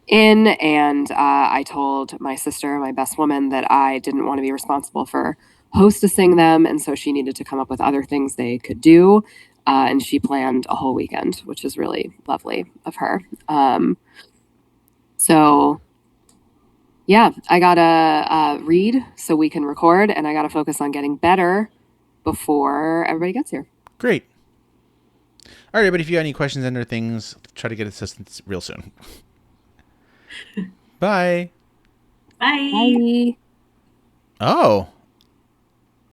Speaker 2: in, and I told my sister, my best woman, that I didn't want to be responsible for hostessing them, and so she needed to come up with other things they could do, and she planned a whole weekend, which is really lovely of her. So yeah, I gotta read so we can record, and I gotta focus on getting better before everybody gets here.
Speaker 1: Great. All right, everybody, if you have any questions and other things, try to get assistance real soon. Bye.
Speaker 3: Bye.
Speaker 2: Bye.
Speaker 1: Oh.